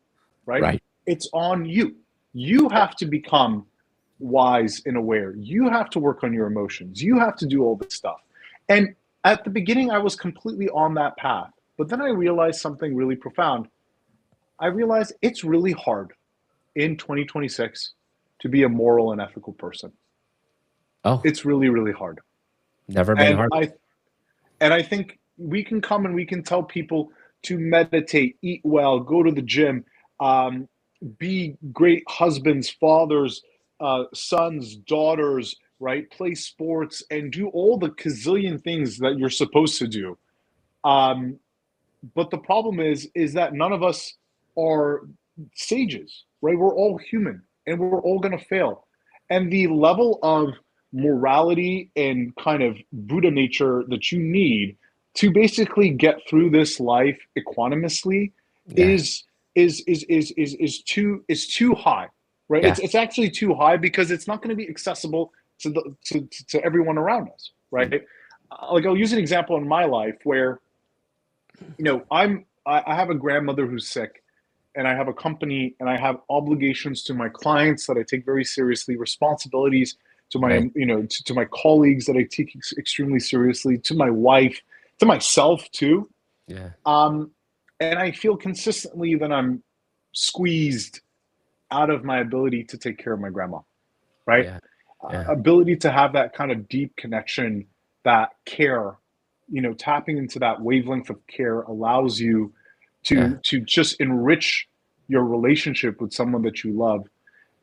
right? Right. It's on you. You have to become wise and aware. You have to work on your emotions. You have to do all this stuff. And at the beginning, I was completely on that path. But then I realized something really profound. I realized it's really hard in 2026 to be a moral and ethical person. Oh, It's really, really hard. never been And hard. I think we can come and we can tell people to meditate, eat well, go to the gym, um, be great husbands, fathers, sons, daughters, right? Play sports and do all the gazillion things that you're supposed to do. Um, but the problem is that none of us are sages, right? We're all human and we're all going to fail. And the level of morality and kind of Buddha nature that you need to basically get through this life equanimously Yeah. is is too high, right? Yeah. It's actually too high because it's not going to be accessible to everyone around us, right? Like I'll use an example in my life where I have a grandmother who's sick, and I have a company, and I have obligations to my clients that I take very seriously, responsibilities to my Right. to my colleagues that I take extremely seriously, to my wife, to myself too. Yeah. Um, and I feel consistently that I'm squeezed out of my ability to take care of my grandma, right? Yeah. Yeah. Ability to have that kind of deep connection, that care, tapping into that wavelength of care allows you Yeah. to just enrich your relationship with someone that you love.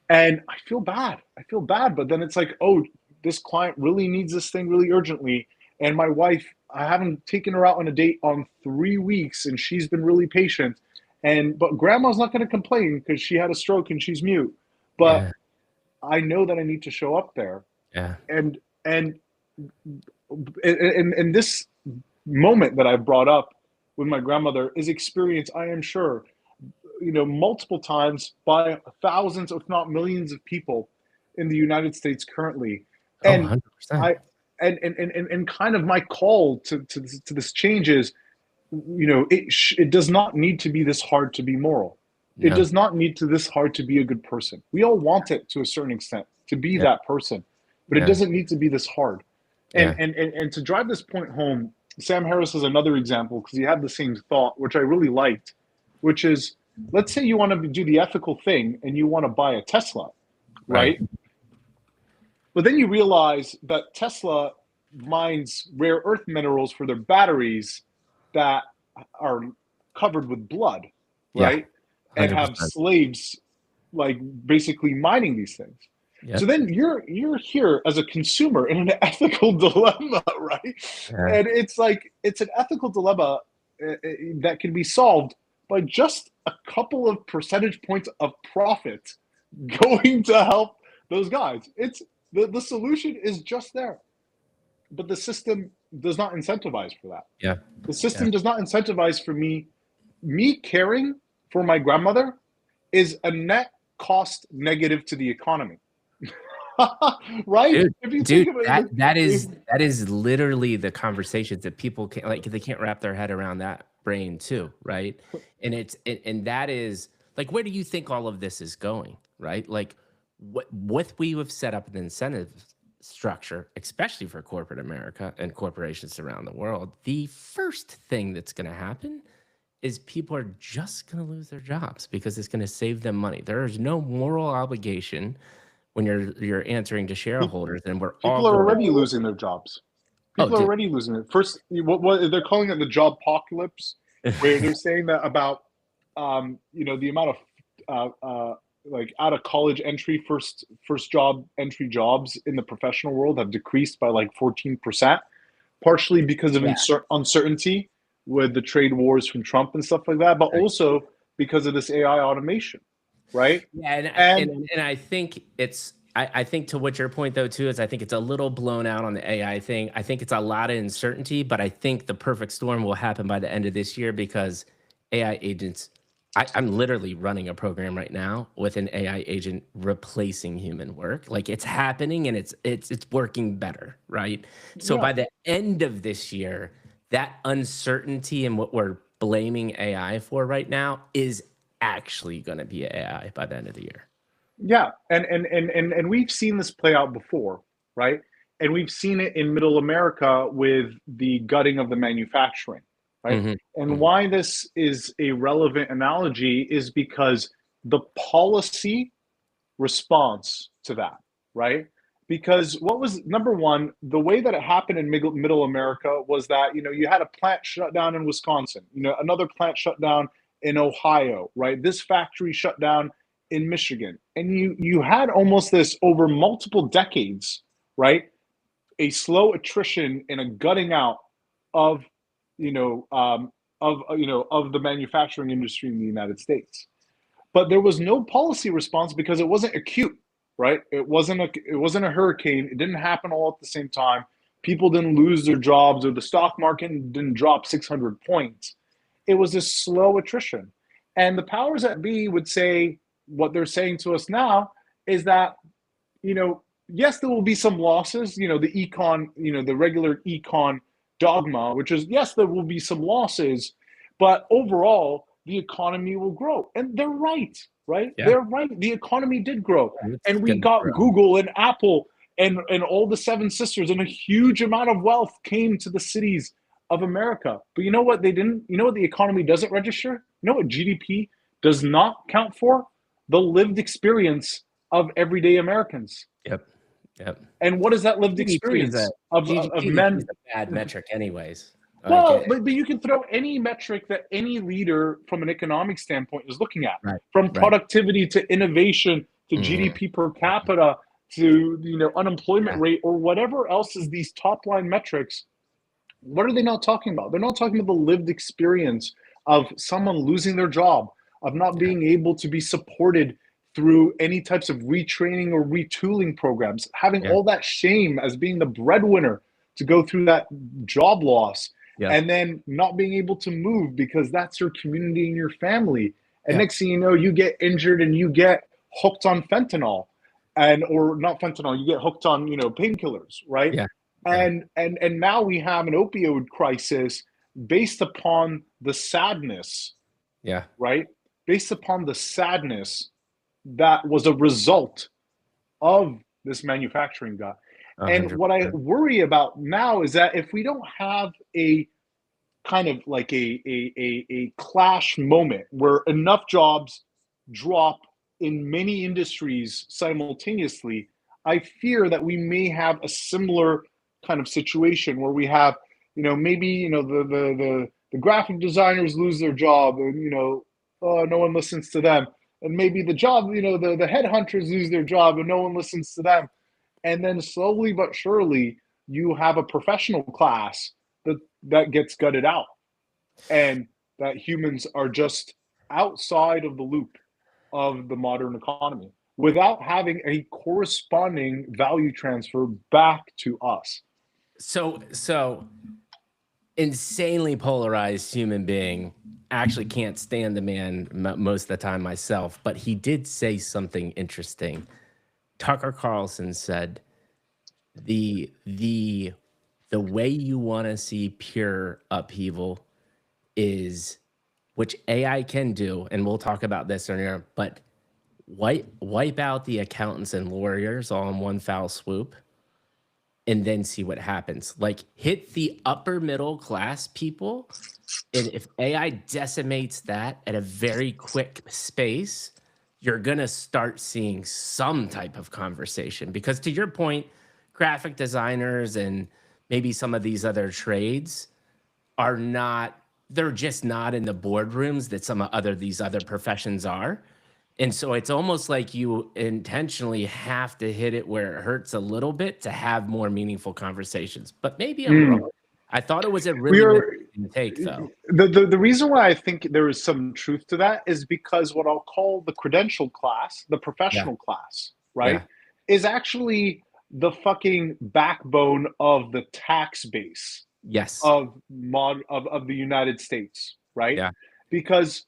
And I feel bad. I feel bad, but then it's like, oh, this client really needs this thing really urgently. And my wife, I haven't taken her out on a date on 3 weeks, and she's been really patient. And but grandma's not going to complain because she had a stroke and she's mute. But Yeah. I know that I need to show up there. Yeah. And and and this moment that I brought up with my grandmother is experienced, I am sure, multiple times by thousands, if not millions, of people in the United States currently. Oh, And 100%. I and kind of my call to this change is, it does not need to be this hard to be moral. It No. does not need to this hard to be a good person. We all want it to a certain extent to be Yeah. that person, but it Yeah. doesn't need to be this hard. And Yeah. and to drive this point home, Sam Harris is another example because he had the same thought, which I really liked, which is, let's say you want to do the ethical thing and you want to buy a Tesla, Right. right? But then you realize that Tesla mines rare earth minerals for their batteries that are covered with blood, Yeah. right? And have 100%. slaves like basically mining these things. So Yep. then you're here as a consumer in an ethical dilemma, right? Yeah. And it's like it's an ethical dilemma that can be solved by just a couple of percentage points of profit going to help those guys. It's the solution is just there, but the system does not incentivize for that. Yeah. The Yeah. system does not incentivize for me caring for my grandmother is a net cost negative to the economy. Right? Dude, If you think dude, about that it, that if, is that is literally the conversations that people can't like they can't wrap their head around that brain too, right? And that is like where do you think all of this is going, right? Like what we have set up an incentive structure, especially for corporate America and corporations around the world, the first thing that's going to happen is people are just going to lose their jobs because it's going to save them money. There is no moral obligation when you're answering to shareholders, and we're all people are going. already losing their jobs. Oh, People are dude. already losing it. First, what they're calling it the job apocalypse, where they're saying that about the amount of like out of college entry first job entry jobs in the professional world have decreased by like 14%, partially because of Yeah. uncertainty, with the trade wars from Trump and stuff like that, but Right. also because of this AI automation, right? Yeah, and And I think it's I think to what your point though too is I think it's a little blown out on the AI thing. I think it's a lot of uncertainty, but I think the perfect storm will happen by the end of this year because AI agents. I'm literally running a program right now with an AI agent replacing human work. Like it's happening and it's working better, right? So yeah, by the end of this year, that uncertainty and what we're blaming AI for right now is actually going to be AI by the end of the year. yeah, and we've seen this play out before, right? And we've seen it in Middle America with the gutting of the manufacturing, right? Mhm, And mhm. why this is a relevant analogy is because the policy response to that, right? Because what was number one, the way that it happened in middle America was that, you had a plant shut down in Wisconsin, another plant shut down in Ohio, right? This factory shut down in Michigan. And you had almost this over multiple decades, right? A slow attrition and a gutting out of, you know, of the manufacturing industry in the United States, but there was no policy response because it wasn't acute, right? It wasn't a hurricane. It didn't happen all at the same time. People didn't lose their jobs or the stock market didn't drop 600 points. It was a slow attrition. And the powers that be would say what they're saying to us now is that, yes, there will be some losses, the regular econ dogma, which is, yes, there will be some losses, but overall, the economy will grow. And they're right, right? Yeah, They're right. The economy did grow. it's And we gonna got grow. Google and Apple and all the seven sisters, and a huge amount of wealth came to the cities of America. But you know what they didn't? You know what the economy doesn't register? You know what GDP does not count for? The lived experience of everyday Americans. Yep, yep. And what is that lived GDP is a experience of GDP is men? a bad metric anyways. Like, Well, but you can throw any metric that any leader from an economic standpoint is looking at, right, from right. productivity to innovation to Mhm, GDP per capita to unemployment yeah, rate or whatever else is these top line metrics. What are they not talking about? They're not talking about the lived experience of someone losing their job, of not yeah, being able to be supported through any types of retraining or retooling programs, having yeah, all that shame as being the breadwinner to go through that job loss, yep, and then not being able to move because that's your community and your family. And yep, next thing you know, you get injured and you get hooked on fentanyl, and or not fentanyl, you get hooked on painkillers, right? yeah, yeah, And now we have an opioid crisis based upon the sadness, yeah, right? Based upon the sadness that was a result of this manufacturing gut. And what I 100%. worry about now is that if we don't have a kind of like a clash moment where enough jobs drop in many industries simultaneously, I fear that we may have a similar kind of situation where we have, maybe the graphic designers lose their job, and oh, no one listens to them, and maybe the job, the headhunters lose their job, and no one listens to them, and then slowly but surely you have a professional class that gets gutted out, and that humans are just outside of the loop of the modern economy without having a corresponding value transfer back to us. So insanely polarized human being. Actually can't stand the man most of the time myself, but he did say something interesting. Tucker Carlson said the the way you want to see pure upheaval is, which AI can do, and we'll talk about this earlier, but wipe out the accountants and lawyers all in one foul swoop and then see what happens. Like hit the upper middle class people. And if AI decimates that at a very quick space, you're going to start seeing some type of conversation. Because to your point, graphic designers and maybe some of these other trades are not, they're just not in the boardrooms that some other these other professions are. And so it's almost like you intentionally have to hit it where it hurts a little bit to have more meaningful conversations. But maybe I'm Mm. wrong. I thought it was a We really are good interesting take, though. The reason why I think there is some truth to that is because what I'll call the credential class, the Yeah, professional class, right, yeah, is actually the fucking backbone of the tax base yes, of the United States, right? yeah, Because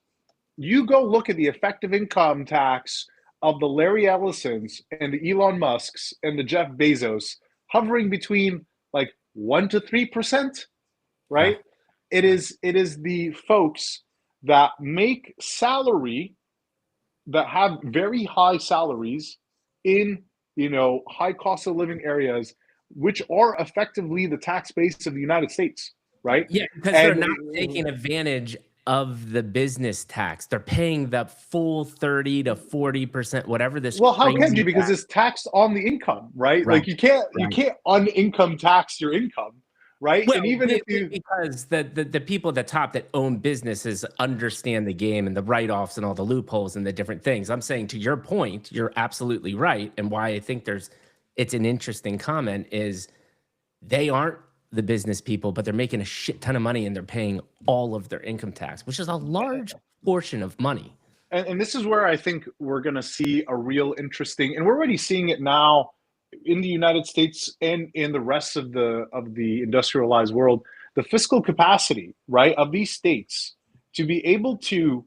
you go look at the effective income tax of the Larry Ellisons and the Elon Musks and the Jeff Bezos hovering between like 1 to 3%, yeah, right? It is the folks that make salary, that have very high salaries in, high cost of living areas, which are effectively the tax base of the United States, right? yeah. Because they're And not taking advantage of the business tax. They're paying the full 30 to 40%, whatever this well, how can you? crazy Because tax. it's taxed on the income, right? Right, Like you right. can't unincome tax your income, right? And Well, even if you because the people at the top that own businesses understand the game and the write-offs and all the loopholes and the different things. I'm saying, to your point, you're absolutely right, and why I think it's an interesting comment is they aren't the business people, but they're making a shit ton of money and th're paying all of their income tax, which is a large portion of money. and this is where I think we're going to see a real interesting, and we're already seeing it now in the United States and in the rest of the industrialized world, the fiscal capacity, right, of these states to be able to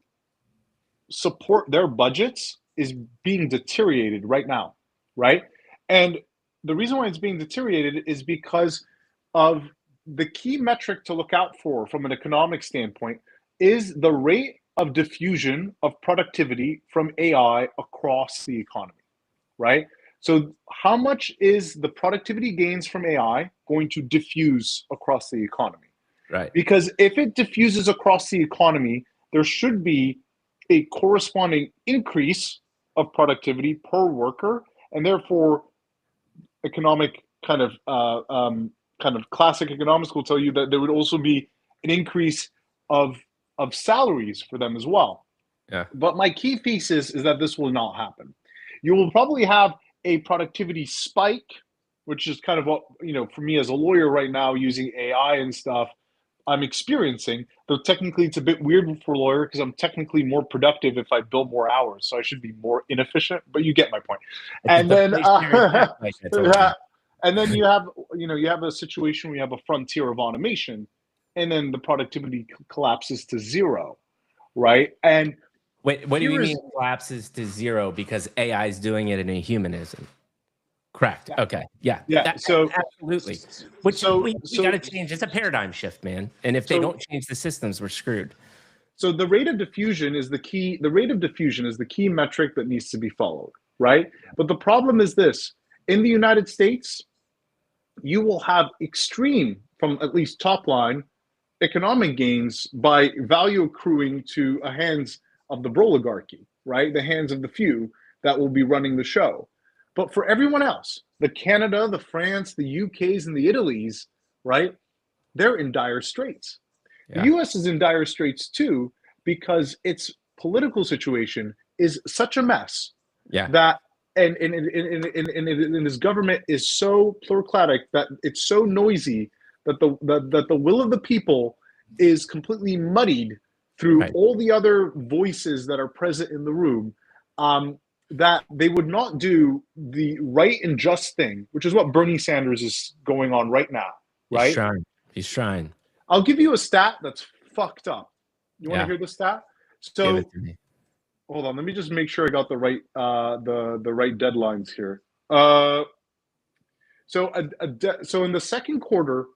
support their budgets is being deteriorated right now, right? And the reason why it's being deteriorated is because of the key metric to look out for from an economic standpoint is the rate of diffusion of productivity from AI across the economy, right? So, how much is the productivity gains from AI going to diffuse across the economy? Right. Because if it diffuses across the economy, there should be a corresponding increase of productivity per worker, and therefore, economic kind of classic economics will tell you that there would also be an increase of salaries for them as well. Yeah. But my key thesis is that this will not happen. You will probably have a productivity spike, which is kind of what, for me as a lawyer right now using AI and stuff, I'm experiencing. Though technically it's a bit weird for a lawyer because I'm technically more productive if I bill more hours. So I should be more inefficient, but you get my point. It's a And then deflationary tax like I told you. yeah, and then you have a situation where you have a frontier of automation, and then the productivity collapses to zero, right? And Wait, what do here you is mean collapses to zero because AI is doing it and a human isn't? Correct. Okay. Yeah. yeah. Absolutely. Which So we got to change. It's a paradigm shift, man. And if they so don't change the systems, we're screwed. so the rate of diffusion is the key. The rate of diffusion is the key metric that needs to be followed, right? But the problem is this: in the United States, you will have extreme, from at least top line, economic gains by value accruing to a hands of the oligarchy, right? The hands of the few that will be running the show. But for everyone else, the Canada, the France, the UKs, and the Italies, right? They're in dire straits. The Yeah. US is in dire straits too because its political situation is such a mess Yeah. that and his government is so plurocratic that it's so noisy that the will of the people is completely muddied through Right. all the other voices that are present in the room, that they would not do the right and just thing, which is what Bernie Sanders is going on right now, He's right? trying. He's trying. I'll give you a stat that's fucked up. You want to Yeah. hear the stat? Give So it to me. hold on, let me just make sure I got the right the right deadlines here. Uh, so in the second quarter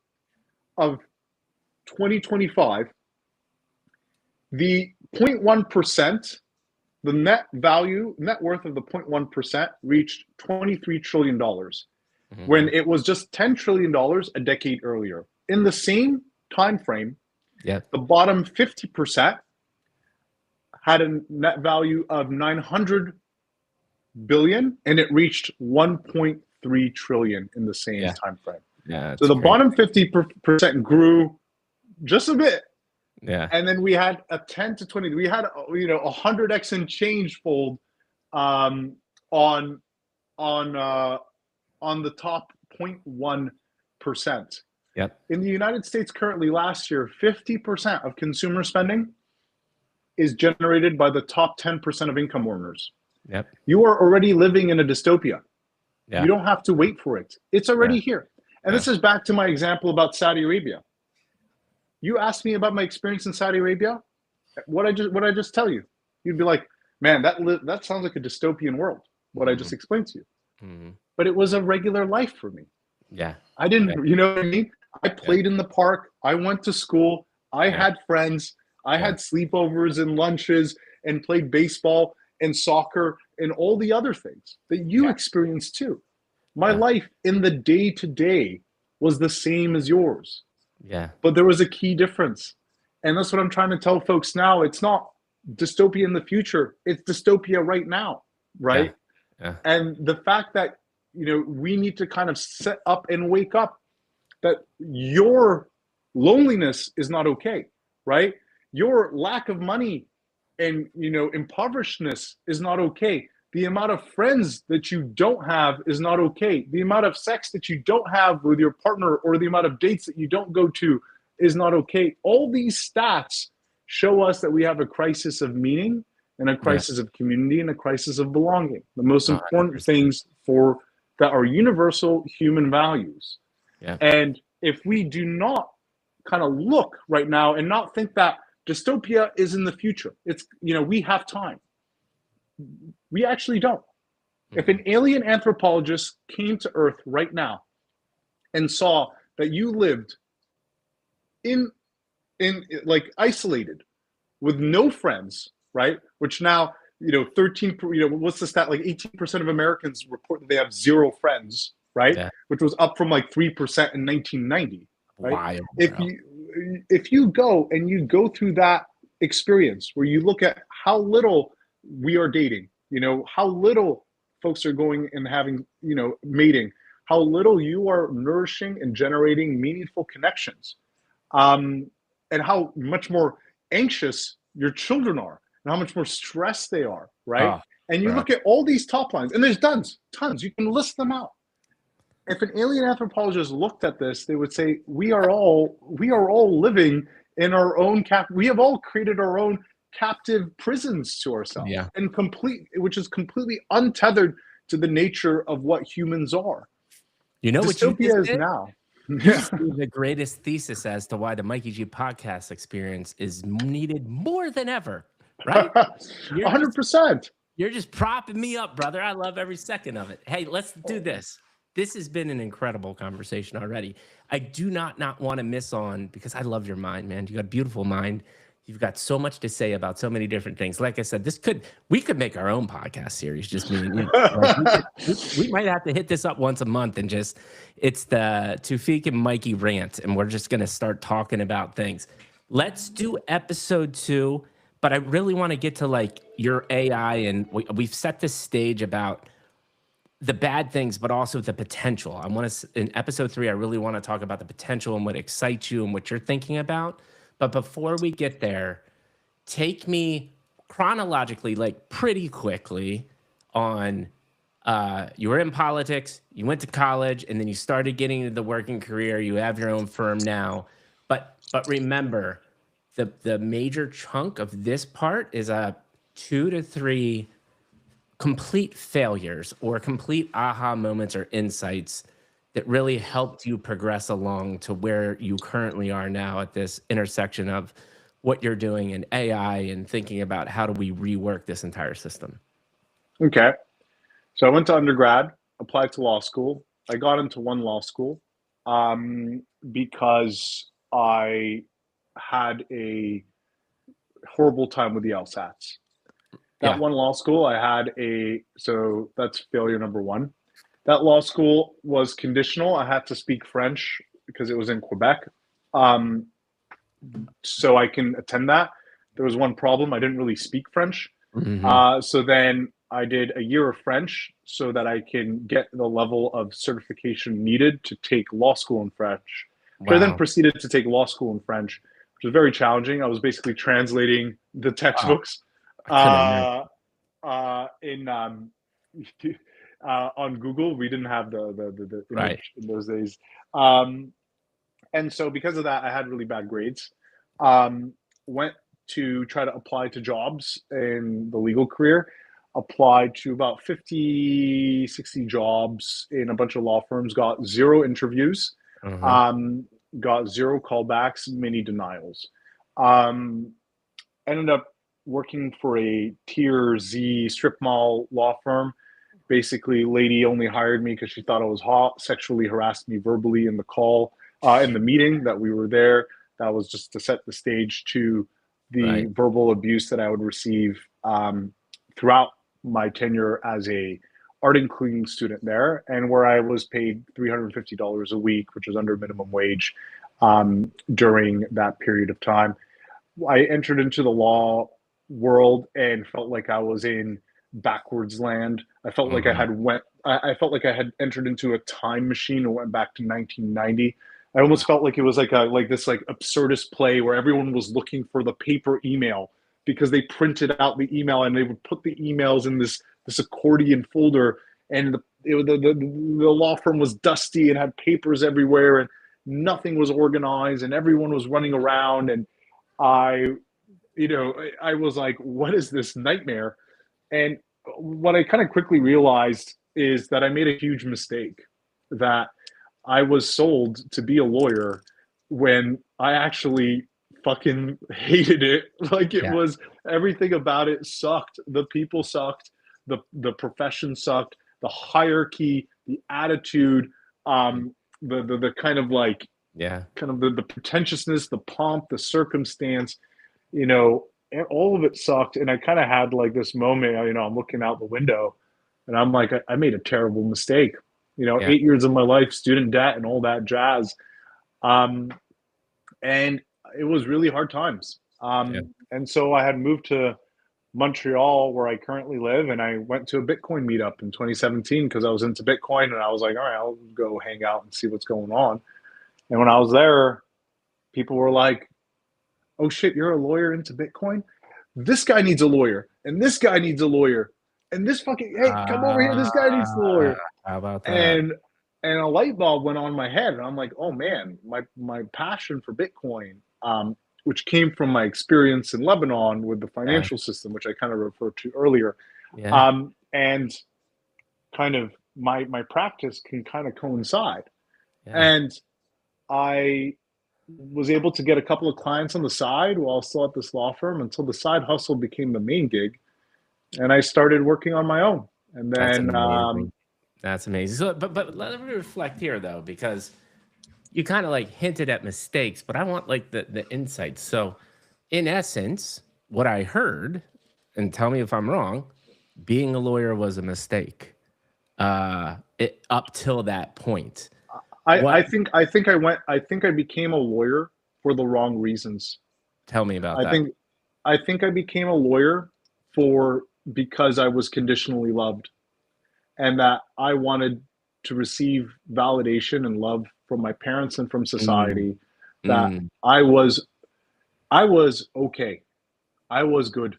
of 2025, the 0.1%, the net worth of the 0.1% reached $23 trillion when Hmm. it was just $10 trillion a decade earlier. In the same time frame, Yeah. the bottom 50% had a net value of 900 billion and it reached 1.3 trillion in the same Yeah. time frame. Yeah. So It's the crazy. bottom 50% grew just a bit, Yeah. and then we had a 10 to 20. We had 100x and change fold um, on on the top 0.1%. Yep. In the United States currently, last year, 50% of consumer spending is generated by the top 10% of income earners. Yep. You are already living in a dystopia. Yeah. You don't have to wait for it. It's already here. And Yeah. this is back to my example about Saudi Arabia. You asked me about my experience in Saudi Arabia. What I just tell you, you'd be like, man, that sounds like a dystopian world. What I just explained to you. Mm-hmm. But it was a regular life for me. Yeah. I didn't, you know what I mean? I played in the park. I went to school. I had friends. I had sleepovers and lunches and played baseball and soccer and all the other things that you experienced too. My life in the day to day was the same as yours. Yeah. But there was a key difference. And that's what I'm trying to tell folks now. It's not dystopia in the future, it's dystopia right now, right? Yeah. And the fact that, you know, we need to kind of set up and wake up that your loneliness is not okay, right? Your lack of money and, you know, impoverishedness is not okay. The amount of friends that you don't have is not okay. The amount of sex that you don't have with your partner or the amount of dates that you don't go to is not okay. All these stats show us that we have a crisis of meaning and a crisis of community and a crisis of belonging. The most important 100%. things for that are universal human values. Yeah. And if we do not kind of look right now and not think that dystopia is in the future, it's, you know, we have time. We actually don't. If an alien anthropologist came to Earth right now and saw that you lived in like isolated with no friends, right? Which now, you know, 13, you know, what's the stat? Like 18% of Americans report that they have zero friends, right? Yeah. Which was up from like 3% in 1990, right? Wild, bro. If you go and you go through that experience where you look at how little we are dating, you know, how little folks are going and having, you know, mating, how little you are nourishing and generating meaningful connections, and how much more anxious your children are and how much more stressed they are, right? Oh, And you bro. look at all these top lines, and there's tons, you can list them out. If an alien anthropologist looked at this, they would say, we are all living in our own we have all created our own captive prisons to ourselves, Yeah. and which is completely untethered to the nature of what humans are. You know what you Dystopia just is did? now. You just gave the greatest thesis as to why the Mikey G podcast experience is needed more than ever, right? You're just 100%. You're just propping me up, brother. I love every second of it. Hey, let's do this. This has been an incredible conversation already. I do not want to miss on, because I love your mind, man. You got a beautiful mind. You've got so much to say about so many different things. Like I said, we could make our own podcast series, just me and you. Like we might have to hit this up once a month and it's the Toufic and Mikey rant, and we're just gonna start talking about things. Let's do episode 2, but I really want to get to like your AI, and we've set this stage about the bad things, but also the potential. I want to, in episode 3, I really want to talk about the potential and what excites you and what you're thinking about. But before we get there, take me chronologically, like pretty quickly, on you were in politics, you went to college, and then you started getting into the working career. You have your own firm now. But remember, the major chunk of this part is 2 to 3 complete failures or complete aha moments or insights that really helped you progress along to where you currently are now at this intersection of what you're doing in AI and thinking about how do we rework this entire system. Okay. So I went to undergrad, applied to law school. I got into one law school because I had a horrible time with the LSATs. That Yeah. one law school, I had so that's failure number 1. That law school was conditional. I had to speak French because it was in Quebec. So I can attend that. There was one problem. I didn't really speak French. So then I did a year of French so that I can get the level of certification needed to take law school in French. Wow. I then proceeded to take law school in French, which was very challenging. I was basically translating the textbooks on Google. We didn't have the image in those days. And so because of that, I had really bad grades. Um, Went to try to apply to jobs in the legal career, applied to about 50, 60 jobs in a bunch of law firms, got zero interviews, Uh-huh. um, got zero callbacks, many denials. Um, Ended up working for a tier Z strip mall law firm. Basically, lady only hired me because she thought I was hot, sexually harassed me verbally in the call, in the meeting that we were there. That was just to set the stage to the Right. verbal abuse that I would receive throughout my tenure as a art and cleaning student there, and where I was paid $350 a week, which was under minimum wage during that period of time. I entered into the law world and felt like I was in backwards land. I felt like Mhm. I felt like I had entered into a time machine and went back to 1990. I almost felt like it was like this like absurdist play where everyone was looking for the paper email because they printed out the email and they would put the emails in this accordion folder, and the law firm was dusty and had papers everywhere, and nothing was organized and everyone was running around, and I, I was like, what is this nightmare? And what I kind of quickly realized is that I made a huge mistake, that I was sold to be a lawyer when I actually fucking hated it. Like it Yeah. was, everything about it sucked. The people sucked. The profession sucked. The hierarchy, the attitude, the kind of like Yeah. the pretentiousness, the pomp, the circumstance, you know, all of it sucked. And I kind of had like this moment, I'm looking out the window and I'm like, I made a terrible mistake. Yeah. 8 years of my life, student debt and all that jazz. Um, and it was really hard times. Yeah. And so I had moved to Montreal, where I currently live, and I went to a Bitcoin meetup in 2017 because I was into Bitcoin, and I was like, all right, I'll go hang out and see what's going on. And when I was there, people were like, oh shit, you're a lawyer into Bitcoin? This guy needs a lawyer, and this guy needs a lawyer, and this fucking, hey, come over here, this guy needs a Ah, lawyer. how about that? And a light bulb went on in my head, and I'm like, oh man, my passion for Bitcoin, which came from my experience in Lebanon with the Yeah. financial system, which I kind of referred to earlier, Yeah. and kind of my practice can kind of coincide. Yeah. And I was able to get a couple of clients on the side while still at this law firm until the side hustle became the main gig, and I started working on my own. And That's then, amazing. That's amazing. So, but let me reflect here though, because you kind of like hinted at mistakes, but I want like the insights. So, in essence, what I heard, and tell me if I'm wrong, being a lawyer was a mistake. Up till that point. I What? think I became a lawyer for the wrong reasons. Tell me about I that. think I think I became a lawyer for because I was conditionally loved, and that I wanted to receive validation and love from my parents and from Mm, society, that mm, I was okay. I was good.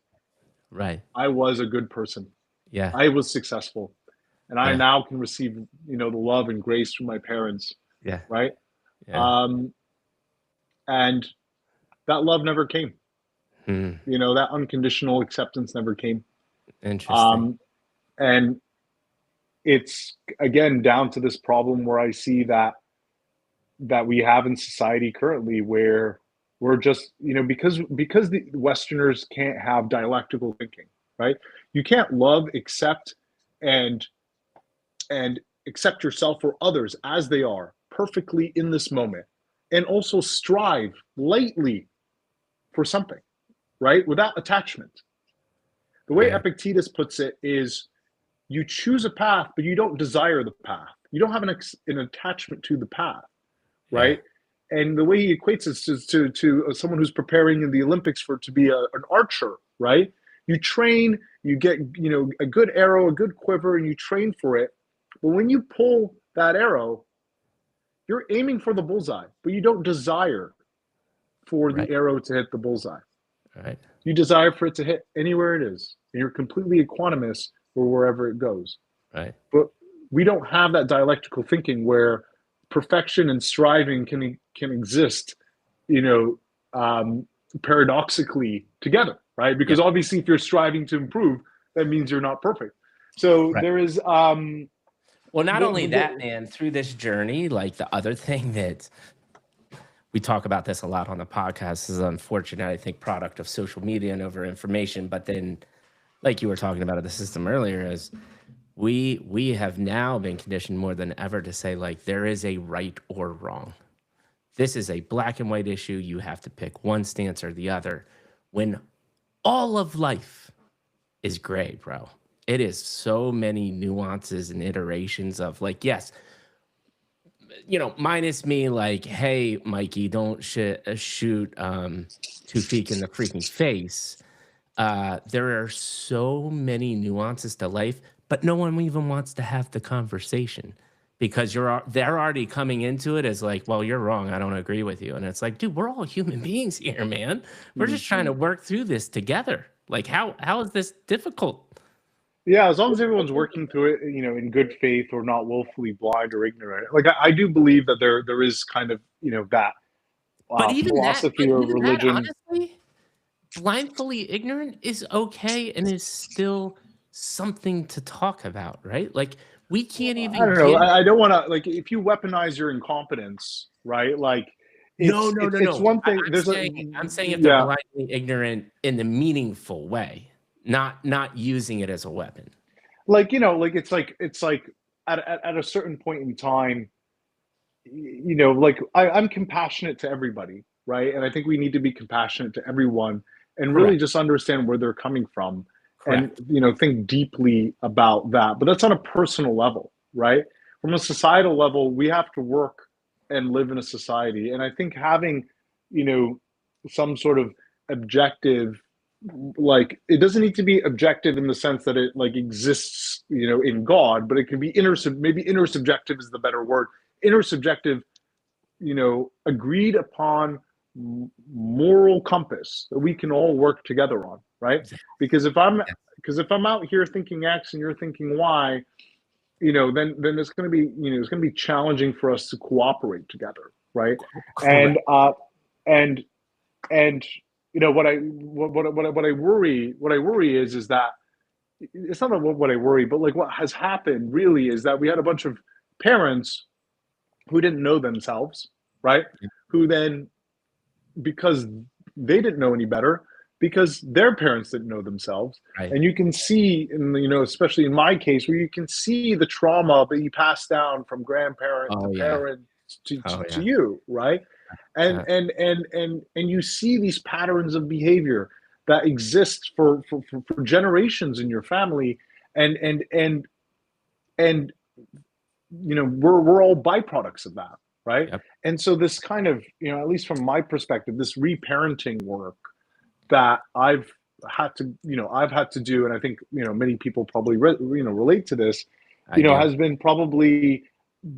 right. I was a good person. Yeah. I was successful. And I Yeah. now can receive, the love and grace from my parents, Yeah. right? Yeah. Um, and that love never came. Hmm. That unconditional acceptance never came. Interesting. Um, and it's again down to this problem where I see that we have in society currently, where we're just, because the Westerners can't have dialectical thinking, right? You can't love, accept, and and accept yourself or others as they are perfectly in this moment, and also strive lightly for something, right, without attachment. The way Yeah. Epictetus puts it is, you choose a path but you don't desire the path, you don't have an attachment to the path, Yeah. right? And the way he equates it to someone who's preparing in the Olympics for to be an archer, right? You train, you get a good arrow, a good quiver, and you train for it. But when you pull that arrow, you're aiming for the bullseye, but you don't desire for Right. the arrow to hit the bullseye. Right. You desire for it to hit anywhere it is, and you're completely equanimous for wherever it goes. Right. But we don't have that dialectical thinking where perfection and striving can exist, you know, paradoxically together, right? Yeah. Because obviously, if you're striving to improve, that means you're not perfect. So Right. there is Well, not only that, the man, through this journey, like the other thing that we talk about this a lot on the podcast is unfortunate, I think, product of social media and over information. But then, like you were talking about the system earlier, is we have now been conditioned more than ever to say like there is a right or wrong. This is a black and white issue. You have to pick one stance or the other. When all of life is gray, bro. It is so many nuances and iterations of like, yes, minus me like, hey, Mikey, don't shoot Toufic in the freaking face. There are so many nuances to life, but no one even wants to have the conversation because they're already coming into it as like, well, you're wrong. I don't agree with you. And it's like, dude, we're all human beings here, man. We're just trying to work through this together. Like, how is this difficult? yeah, as long as everyone's working through it, in good faith or not willfully blind or ignorant. Like I do believe that there is kind of that But philosophy or even that, religion. honestly, blindly ignorant is okay and is still something to talk about, right? Like we can't I even don't know. get I don't want to like if you weaponize your incompetence, right? Like no, it's no, it's no, it's no. one thing. There's a I'm saying if they're yeah, blindly ignorant in the meaningful way, not using it as a weapon. like like it's like at a certain point in time, like I'm compassionate to everybody, right? And I think we need to be compassionate to everyone and really Correct. just understand where they're coming from and Correct. think deeply about that. But that's on a personal level, right? From a societal level, we have to work and live in a society. And I think having, you know, some sort of objective, like it doesn't need to be objective in the sense that it like exists, in God, but it can be maybe intersubjective is the better word. Intersubjective, agreed upon moral compass that we can all work together on, right? Yeah. Because if I'm out here thinking X and you're thinking Y, then it's going to be it's going to be challenging for us to cooperate together, right? Correct. And and what I worry is that it's not what I worry, but like what has happened really is that we had a bunch of parents who didn't know themselves, right? Who then, because they didn't know any better, because their parents didn't know themselves. Right. And you can see, especially in my case, where you can see the trauma that you pass down from grandparent to Oh yeah. parent Oh to yeah. you, right? And Uh, you see these patterns of behavior that exist for generations in your family, and we're all byproducts of that, right? yep. And so this kind of, at least from my perspective, this reparenting work that I've had to do, and I think many people probably relate to this, I do. has been probably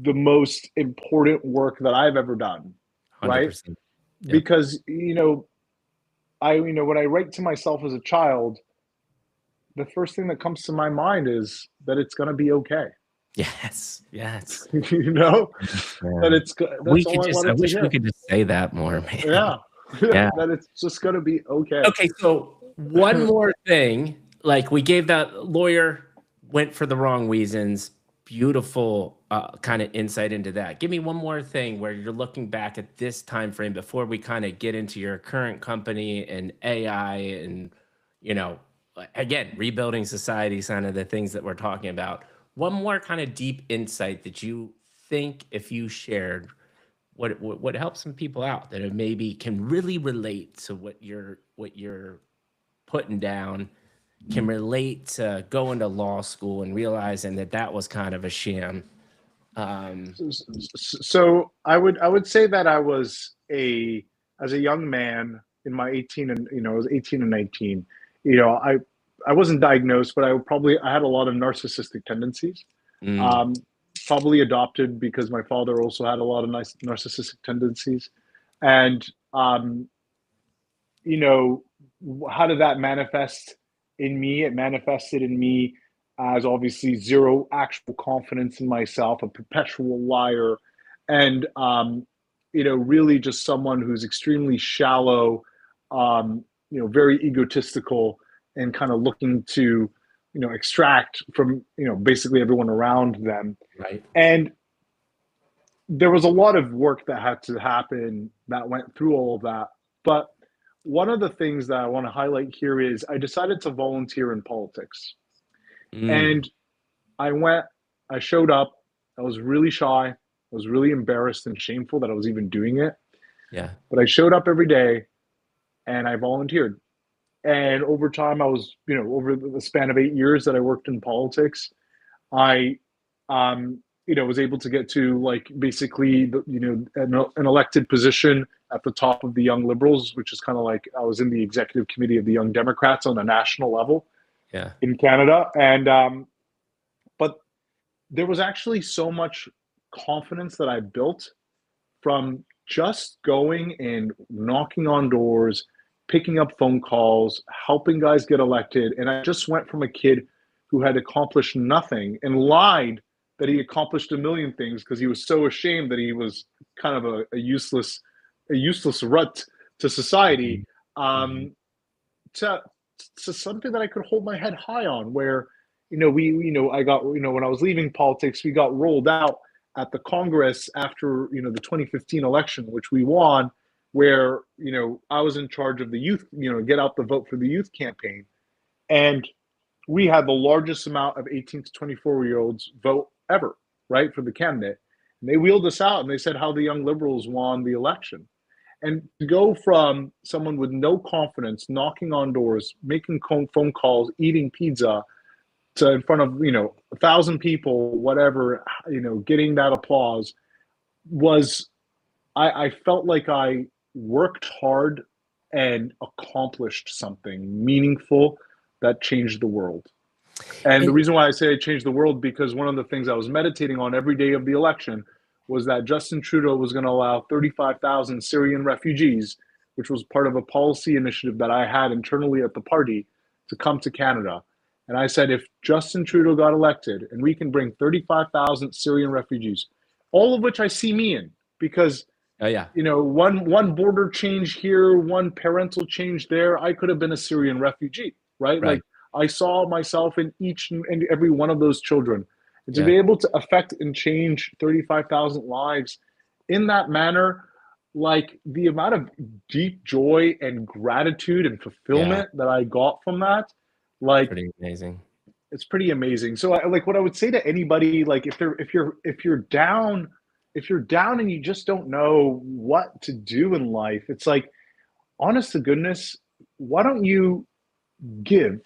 the most important work that I've ever done, right? 100%. Yep. Because when I write to myself as a child, the first thing that comes to my mind is that it's going to be okay. Yes. Yes. you know that Man. it's We that's all could I just I wanted to wish we hear. could just say that more, man. Yeah. Yeah. That it's just going to be okay. Okay, so one more thing. Like we gave that lawyer went for the wrong reasons. Beautiful kind of insight into that. Give me one more thing where you're looking back at this time frame before we kind of get into your current company and AI and you know again rebuilding society, kind of the things that we're talking about. One more kind of deep insight that you think if you shared what helps some people out that maybe can really relate to what you're putting down, can relate to going to law school and realizing that that was kind of a sham. Um, So I would say that I was a as a young man in my 18 and I was 18 and 19. I wasn't diagnosed, but I had a lot of narcissistic tendencies. mm, Um, Probably adopted because my father also had a lot of nice narcissistic tendencies. And you know, how did that manifest in me? It manifested in me as obviously zero actual confidence in myself, a perpetual liar, and really just someone who's extremely shallow, very egotistical, and kind of looking to extract from basically everyone around them. Right. And there was a lot of work that had to happen that went through all of that. But one of the things that I want to highlight here is I decided to volunteer in politics. Mm, And I went, I showed up, I was really shy, I was really embarrassed and shameful that I was even doing it. yeah. But I showed up every day and I volunteered. And over time, I was, over the span of 8 years that I worked in politics, I, was able to get to like basically, an elected position at the top of the Young Liberals, which is kind of like I was in the executive committee of the Young Democrats on a national level Yeah. in Canada. And, but there was actually so much confidence that I built from just going and knocking on doors, picking up phone calls, helping guys get elected. And I just went from a kid who had accomplished nothing and lied that he accomplished a million things because he was so ashamed that he was kind of a useless rut to society, Mhm. Mhm. um, to something that I could hold my head high on. Where I got when I was leaving politics, we got rolled out at the Congress after the 2015 election, which we won, where I was in charge of the youth, get out the vote for the youth campaign, and we had the largest amount of 18 to 24-year-olds vote ever, right, for the candidate. And they wheeled us out and they said how the Young Liberals won the election. And to go from someone with no confidence, knocking on doors, making phone calls, eating pizza, to in front of 1,000 people, whatever, getting that applause was, I felt like I worked hard and accomplished something meaningful that changed the world. And the And reason why I say it changed the world, because one of the things I was meditating on every day of the election was that Justin Trudeau was going to allow 35,000 Syrian refugees, which was part of a policy initiative that I had internally at the party, to come to Canada. And I said, if Justin Trudeau got elected and we can bring 35,000 Syrian refugees, all of which I see me in, because oh yeah. one border change here, one parental change there, I could have been a Syrian refugee, right? Right. Like I saw myself in each and every one of those children. And to Yeah. be able to affect and change 35,000 lives in that manner, like the amount of deep joy and gratitude and Yeah. fulfillment that I got from that, like Pretty amazing. it's pretty amazing. So like what I would say to anybody, like if you're down and you just don't know what to do in life, it's like, honest to goodness, why don't you give?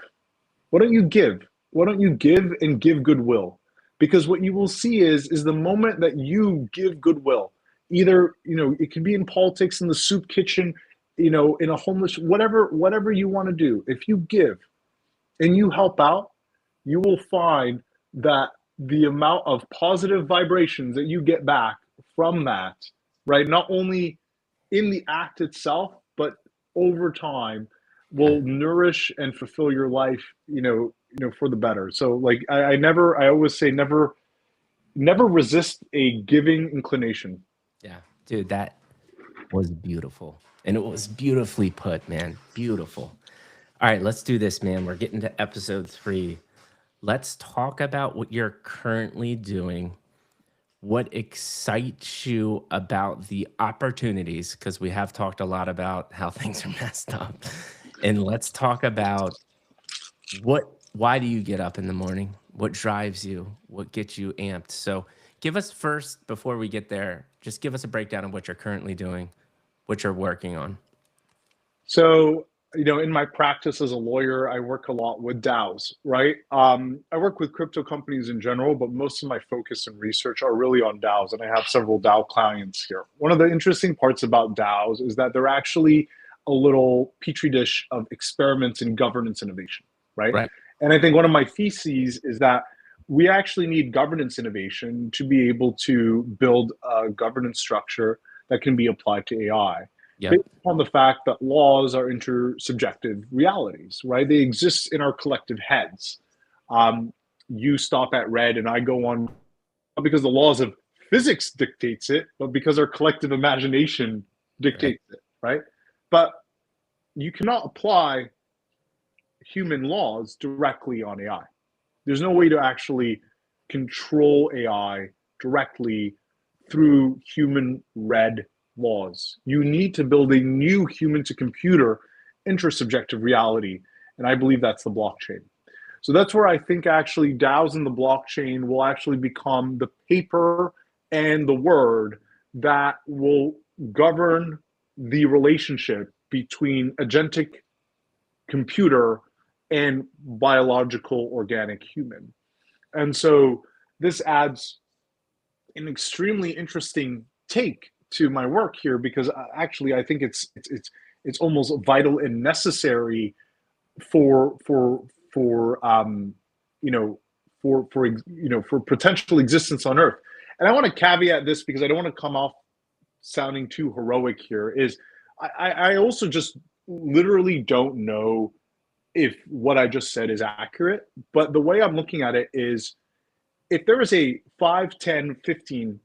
Why don't you give? Why don't you give and give goodwill? Because what you will see is the moment that you give goodwill, either it can be in politics, in the soup kitchen, in a homeless, whatever you want to do. If you give and you help out, you will find that the amount of positive vibrations that you get back from that, right? Not only in the act itself, but over time Yeah. will nourish and fulfill your life, for the better. So like I always say never resist a giving inclination. Yeah. Dude, that was beautiful. And it was beautifully put, man. Beautiful. All right, let's do this, man. We're getting to episode 3. Let's talk about what you're currently doing. What excites you about the opportunities? Because we have talked a lot about how things are messed up. And let's talk about why do you get up in the morning? What drives you? What gets you amped? So give us first, before we get there, just give us a breakdown of what you're currently doing, what you're working on. So, in my practice as a lawyer, I work a lot with DAOs, right? I work with crypto companies in general, but most of my focus and research are really on DAOs, and I have several DAO clients here. One of the interesting parts about DAOs is that they're actually a little petri dish of experiments in governance innovation, right? Right. And I think one of my theses is that we actually need governance innovation to be able to build a governance structure that can be applied to AI, Yep. based on the fact that laws are intersubjective realities, right? They exist in our collective heads. You stop at red and I go on because the laws of physics dictates it, but because our collective imagination Right. dictates it, right? But you cannot apply human laws directly on AI. There's no way to actually control AI directly through human read laws. You need to build a new human to computer intersubjective reality. And I believe that's the blockchain. So that's where I think actually DAOs in the blockchain will actually become the paper and the word that will govern the relationship between agentic computer and biological organic human. And so this adds an extremely interesting take to my work here because actually I think it's almost vital and necessary for you know for potential existence on Earth. And I want to caveat this because I don't want to come off sounding too heroic here. Is I also just literally don't know if what I just said is accurate. But the way I'm looking at it is if there is a 5, 10, 15%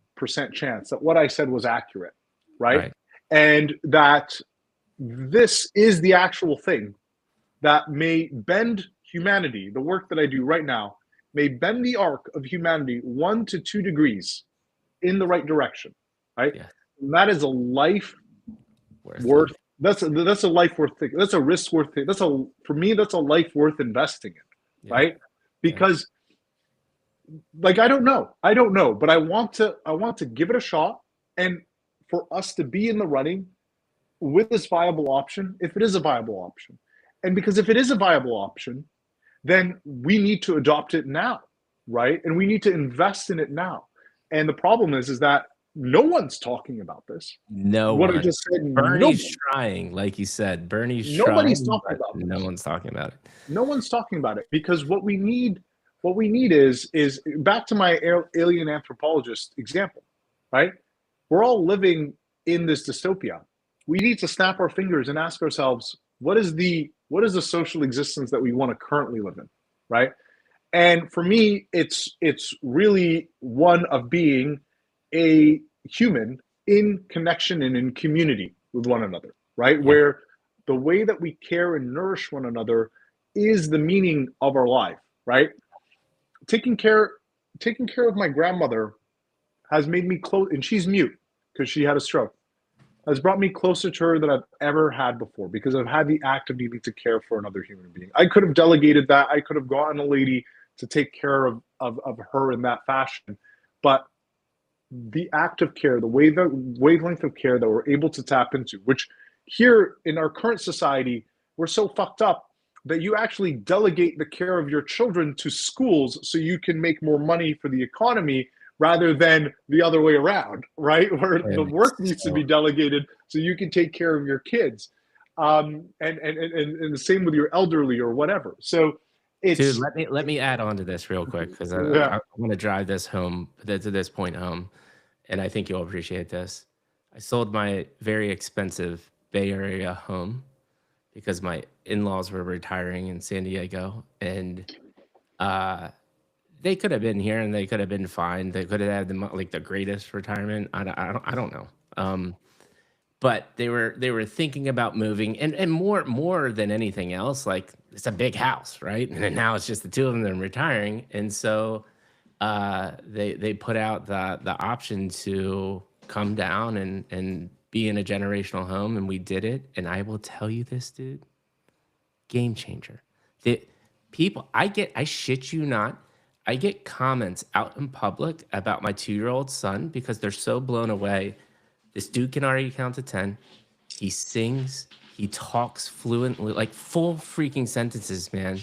chance that what I said was accurate, right? Right. And that this is the actual thing that may bend humanity, the work that I do right now, may bend the arc of humanity 1 to 2 degrees in the right direction, right? Yeah. And that is a life Worth worth. living. That's a life worth thinking. That's a risk worth thinking. For me, that's a life worth investing in, Yeah. right? Yeah. Because like I don't know, but I want to give it a shot, and for us to be in the running with this viable option, if it is a viable option, and because if it is a viable option, then we need to adopt it now, right? And we need to invest in it now. And the problem is that no one's talking about this. No What I one. just said, Bernie's nobody, trying, like you said, Bernie's nobody's trying, talking but about no this. one's talking about it. No one's talking about it because what we need is back to my alien anthropologist example, right? We're all living in this dystopia. We need to snap our fingers and ask ourselves, what is the social existence that we want to currently live in, right? And for me, it's really one of being a human in connection and in community with one another, right? Yeah. Where the way that we care and nourish one another is the meaning of our life, right? Taking care taking care of my grandmother has made me close, and she's mute because she had a stroke, has brought me closer to her than I've ever had before because I've had the act of needing to care for another human being. I could have delegated that. I could have gotten a lady to take care of her in that fashion. But the act of care, the wavelength of care that we're able to tap into, which here in our current society, we're so fucked up that you actually delegate the care of your children to schools so you can make more money for the economy rather than the other way around, right? Where the And work needs to so, be delegated so you can take care of your kids. And the same with your elderly or whatever. So dude, it's, let me add on to this real quick because yeah, I want to drive this home to this point home, and I think you'll appreciate this. I sold my very expensive Bay Area home because my in-laws were retiring in San Diego, and uh, they could have been here and they could have been fine. They could have had like the greatest retirement. I don't know. But they were thinking about moving, and more than anything else, like it's a big house, right? And then now it's just the two of them that are retiring, and so they put out the option to come down and be in a generational home, and we did it. And I will tell you this, dude, game changer. The people I shit you not, I get comments out in public about my 2-year-old son because they're so blown away. This dude can already count to 10. He sings, he talks fluently, like full freaking sentences, man.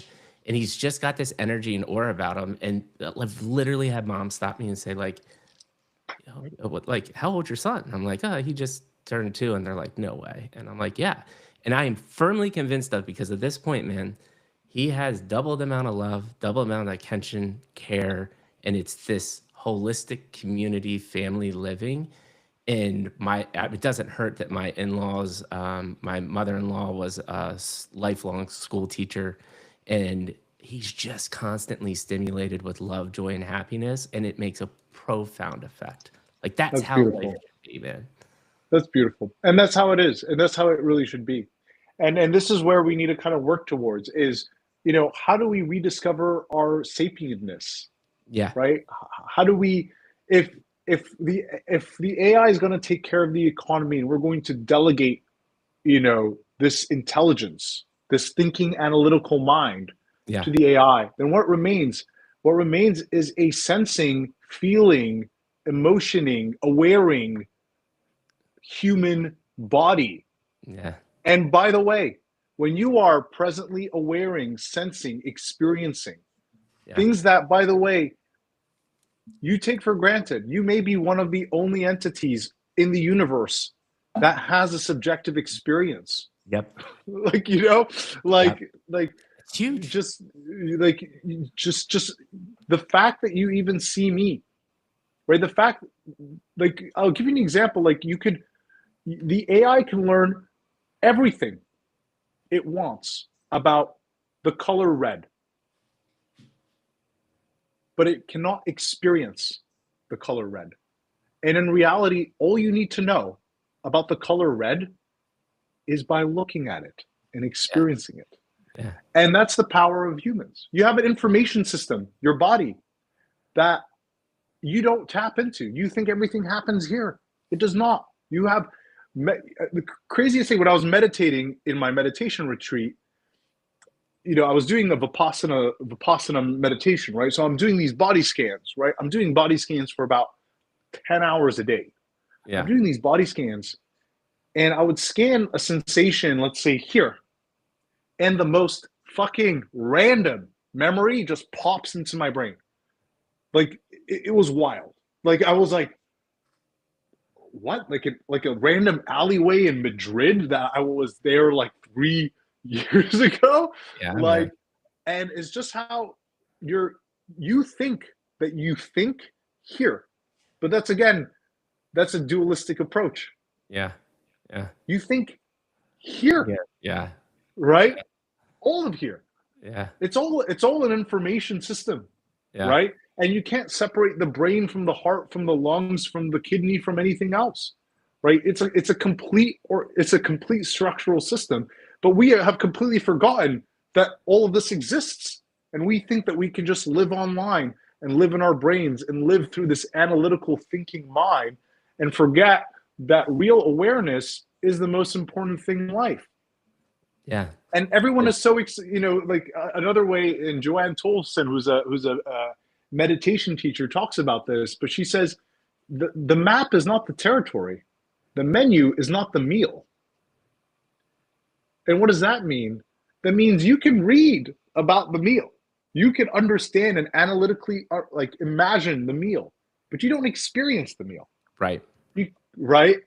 And he's just got this energy and aura about him. And I've literally had mom stop me and say, like, what, like, how old's your son? And I'm like, oh, he just turned 2. And they're like, no way. And I'm like, yeah. And I am firmly convinced of because at this point, man, he has double the amount of love, double the amount of attention, care, and it's this holistic community family living. And it doesn't hurt that my in-laws, my mother-in-law was a lifelong school teacher, and he's just constantly stimulated with love, joy, and happiness, and it makes a profound effect. Like that's That's how life beautiful. should be, man. That's beautiful. And that's how it is. And that's how it really should be. And this is where we need to kind of work towards is, how do we rediscover our sapienness, Yeah. right? How do we, if if the AI is going to take care of the economy and we're going to delegate, this intelligence, this thinking analytical mind Yeah. to the AI, then what remains? What remains is a sensing, feeling, emotioning, awareing human body. Yeah. And by the way, when you are presently awareing, sensing, experiencing Yeah. things that, by the way, you take for granted, you may be one of the only entities in the universe that has a subjective experience. Yep. Like, Yep. like It's huge. just like just the fact that you even see me, right? The fact, like, I'll give you an example. Like, the AI can learn everything it wants about the color red, but it cannot experience the color red. And in reality, all you need to know about the color red is by looking at it and Yeah. experiencing it. Yeah. And that's the power of humans. You have an information system, your body, that you don't tap into. You think everything happens here. It does not. You have the craziest thing when I was meditating in my meditation retreat, I was doing a Vipassana meditation, right? So I'm doing these body scans, right? I'm doing body scans for about 10 hours a day. I'm Yeah. doing these body scans and I would scan a sensation, let's say here, and the most fucking random memory just pops into my brain. Like it was wild. Like I was like, what? Like a random alleyway in Madrid that I was there like 3 years ago? Yeah, man. Like, and it's just how you think that you think here. But that's a dualistic approach. Yeah. Yeah. You think here, Yeah. Yeah. right? All of here. Yeah. It's all an information system, Yeah. right? And you can't separate the brain from the heart, from the lungs, from the kidney, from anything else, right? It's a complete structural system, but we have completely forgotten that all of this exists, and we think that we can just live online and live in our brains and live through this analytical thinking mind, and forget that real awareness is the most important thing in life. Yeah. And everyone is so like another way. And Joanne Tolson, who's a meditation teacher, talks about this, but she says the map is not the territory, the menu is not the meal. And what does that mean? That means you can read about the meal, you can understand and analytically like imagine the meal, but you don't experience the meal. Right. Right.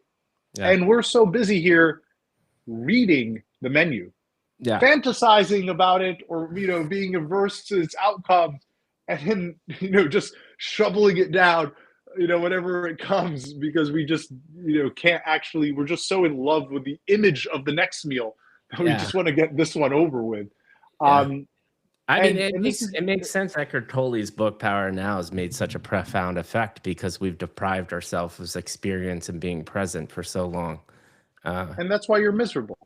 Yeah. And we're so busy here reading the menu, Yeah. fantasizing about it, or being averse to its outcome, and then just shoveling it down, whenever it comes, because we just can't actually, we're just so in love with the image of the next meal that we Yeah. just want to get this one over with. Yeah. um I mean, and this is it makes sense. Eckhart Tolle's book Power Now has made such a profound effect because we've deprived ourselves of experience and being present for so long. and that's why you're miserable,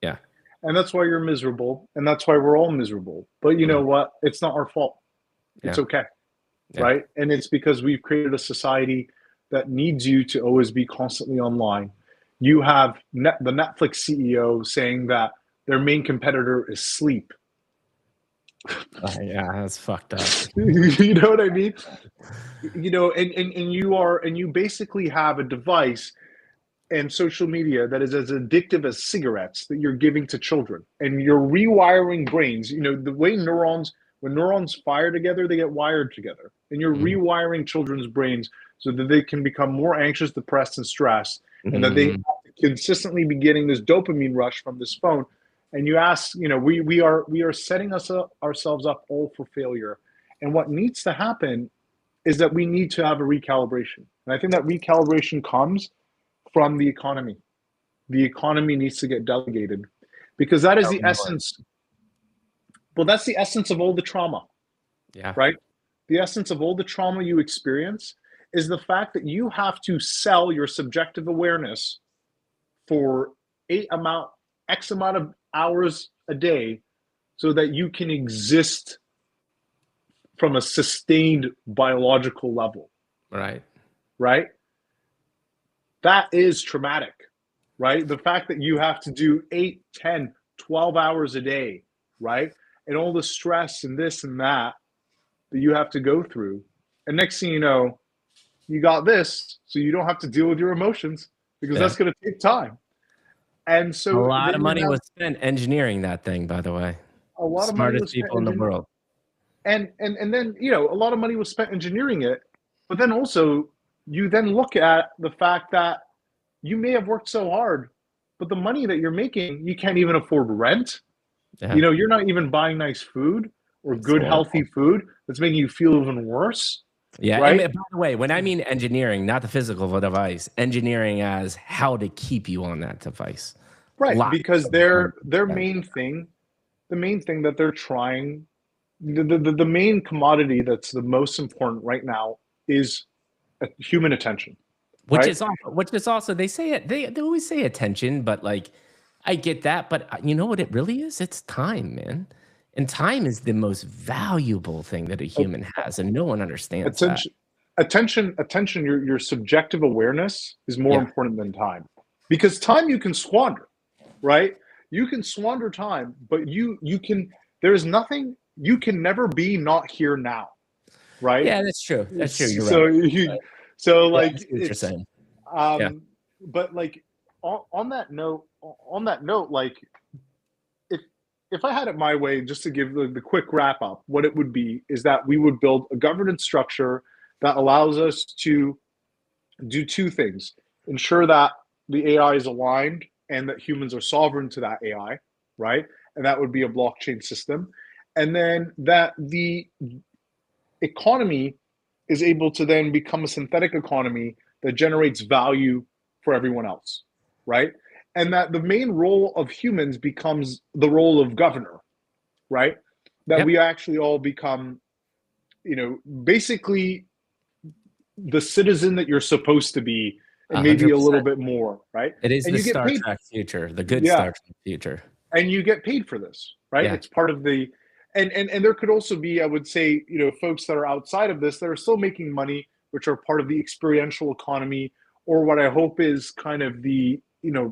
Yeah. and that's why you're miserable, and that's why we're all miserable. But you know Mm. what, it's not our fault. It's Yeah. okay. Yeah. Right? And it's because we've created a society that needs you to always be constantly online. You have the Netflix CEO saying that their main competitor is sleep. Yeah. That's fucked up. You know what I mean? And you basically have a device and social media that is as addictive as cigarettes that you're giving to children, and you're rewiring brains. The way when neurons fire together, they get wired together, and you're Mhm. rewiring children's brains so that they can become more anxious, depressed, and stressed, and that they Mhm. consistently be getting this dopamine rush from this phone. And you ask, we are setting ourselves up all for failure. And what needs to happen is that we need to have a recalibration. And I think that recalibration comes from the economy. The economy needs to get delegated, because that is Tell the me more. essence. Well, that's the essence of all the trauma, Yeah. right? The essence of all the trauma you experience is the fact that you have to sell your subjective awareness for X amount of hours a day so that you can exist from a sustained biological level. Right. Right? That is traumatic, right? The fact that you have to do 8, 10, 12 hours a day, right? And all the stress and this and that you have to go through. And next thing you know, you got this, so you don't have to deal with your emotions because Yeah. that's going to take time. And A so lot then of you money have was spent engineering that thing, by the way. a lot of money Smartest was spent people in the world. and then a lot of money was spent engineering it, but then also you then look at the fact that you may have worked so hard, but the money that you're making, you can't even afford rent. Yeah. You're not even buying nice food or It's good horrible. healthy food. That's making you feel even worse. Yeah. And Right? by the way, when I mean engineering, not the physical of a device, engineering as how to keep you on that device. Right. Lots Because of their main thing, the main thing that they're trying, the main commodity that's the most important right now is human attention. which Right? is also, they say it, they always say attention, but like I get that, but you know what it really is? It's time, man. And time is the most valuable thing that a human has, and no one understands that. Attention, your subjective awareness is more Yeah. important than time. Because time you can squander, right? You can squander time, but you can there is nothing you can never be not here now, right? Yeah, that's true. That's true. You're So right. you Right. so Yeah, like I see what you're it's saying. Yeah. but like on that note, like if if I had it my way, just to give the quick wrap up, what it would be is that we would build a governance structure that allows us to do two things: ensure that the AI is aligned and that humans are sovereign to that AI, right? And that would be a blockchain system. And then that the economy is able to then become a synthetic economy that generates value for everyone else, right? And that the main role of humans becomes the role of governor, right? That Yep. we actually all become, basically the citizen that you're supposed to be and maybe a little 100%. bit more, right? It is And the you get Star paid, Trek future, the good yeah, Star Trek future. and you get paid for this, right? Yeah. It's part of the and there could also be, I would say, folks that are outside of this that are still making money, which are part of the experiential economy, or what I hope is kind of the,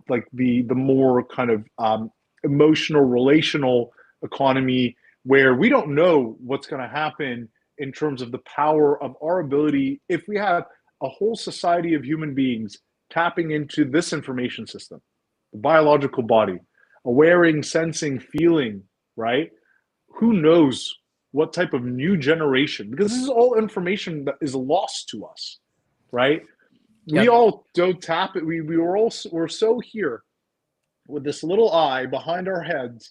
like the more kind of emotional, relational economy, where we don't know what's going to happen in terms of the power of our ability if we have a whole society of human beings tapping into this information system, the biological body, awareing, sensing, feeling, right? Who knows what type of new generation, because this is all information that is lost to us, right? We Yep. all don't tap it. We're so here with this little eye behind our heads,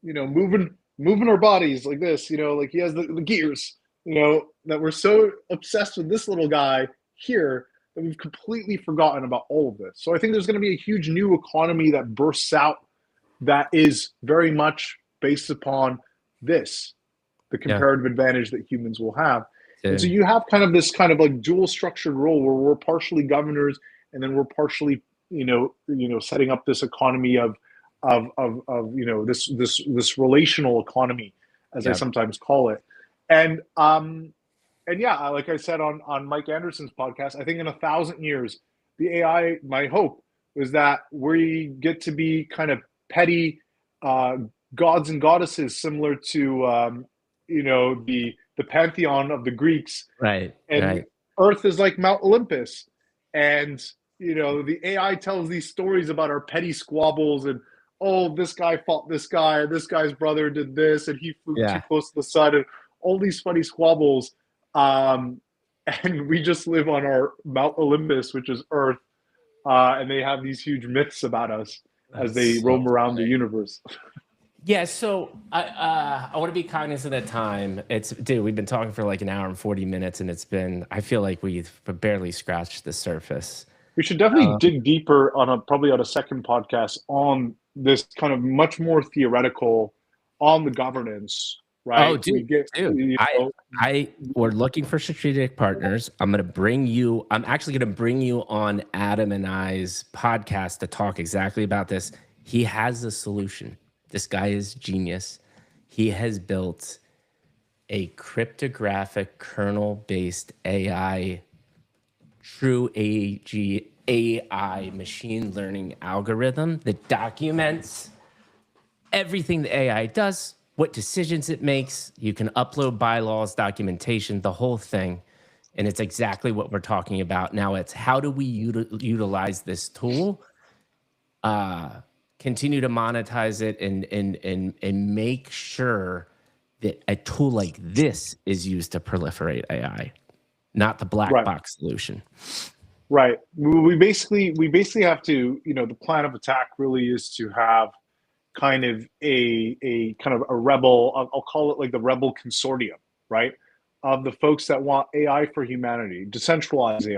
moving our bodies like this, like he has the gears, that we're so obsessed with this little guy here that we've completely forgotten about all of this. So I think there's going to be a huge new economy that bursts out that is very much based upon the Yeah. comparative advantage that humans will have. And so Dude. you have kind of this kind of like dual structured role where we're partially governors and then we're partially, setting up this economy of this relational economy, as I Yeah. sometimes call it. And yeah, like I said on Mike Anderson's podcast, I think in 1,000 years, the AI, my hope was that we get to be kind of petty gods and goddesses, similar to the pantheon of the Greeks, Right. and Right. Earth is like Mount Olympus, and the AI tells these stories about our petty squabbles and, oh, this guy fought this guy's brother did this, and he flew too Yeah. close to the sun, and all these funny squabbles. Um, and we just live on our Mount Olympus, which is Earth, and they have these huge myths about us as they That's so roam around the funny. universe. Yeah, so I want to be cognizant of time. We've been talking for like an hour and 40 minutes, and I feel like we've barely scratched the surface. We should definitely Um, dig deeper probably on a second podcast on this kind of much more theoretical on the governance. Oh, right? We dude, get, dude, we're looking for strategic partners. I'm actually gonna bring you on Adam and I's podcast to talk exactly about this. He has a solution. This guy is genius. He has built a cryptographic kernel-based AI, true AI machine learning algorithm that documents everything the AI does, what decisions it makes. You can upload bylaws, documentation, the whole thing. And it's exactly what we're talking about. Now it's how do we utilize this tool, continue to monetize it and make sure that a tool like this is used to proliferate AI, not the black right, box solution. right. We basically have to, the plan of attack really is to have kind of a kind of a rebel, I'll call it like the rebel consortium, right? Of the folks that want AI for humanity, decentralized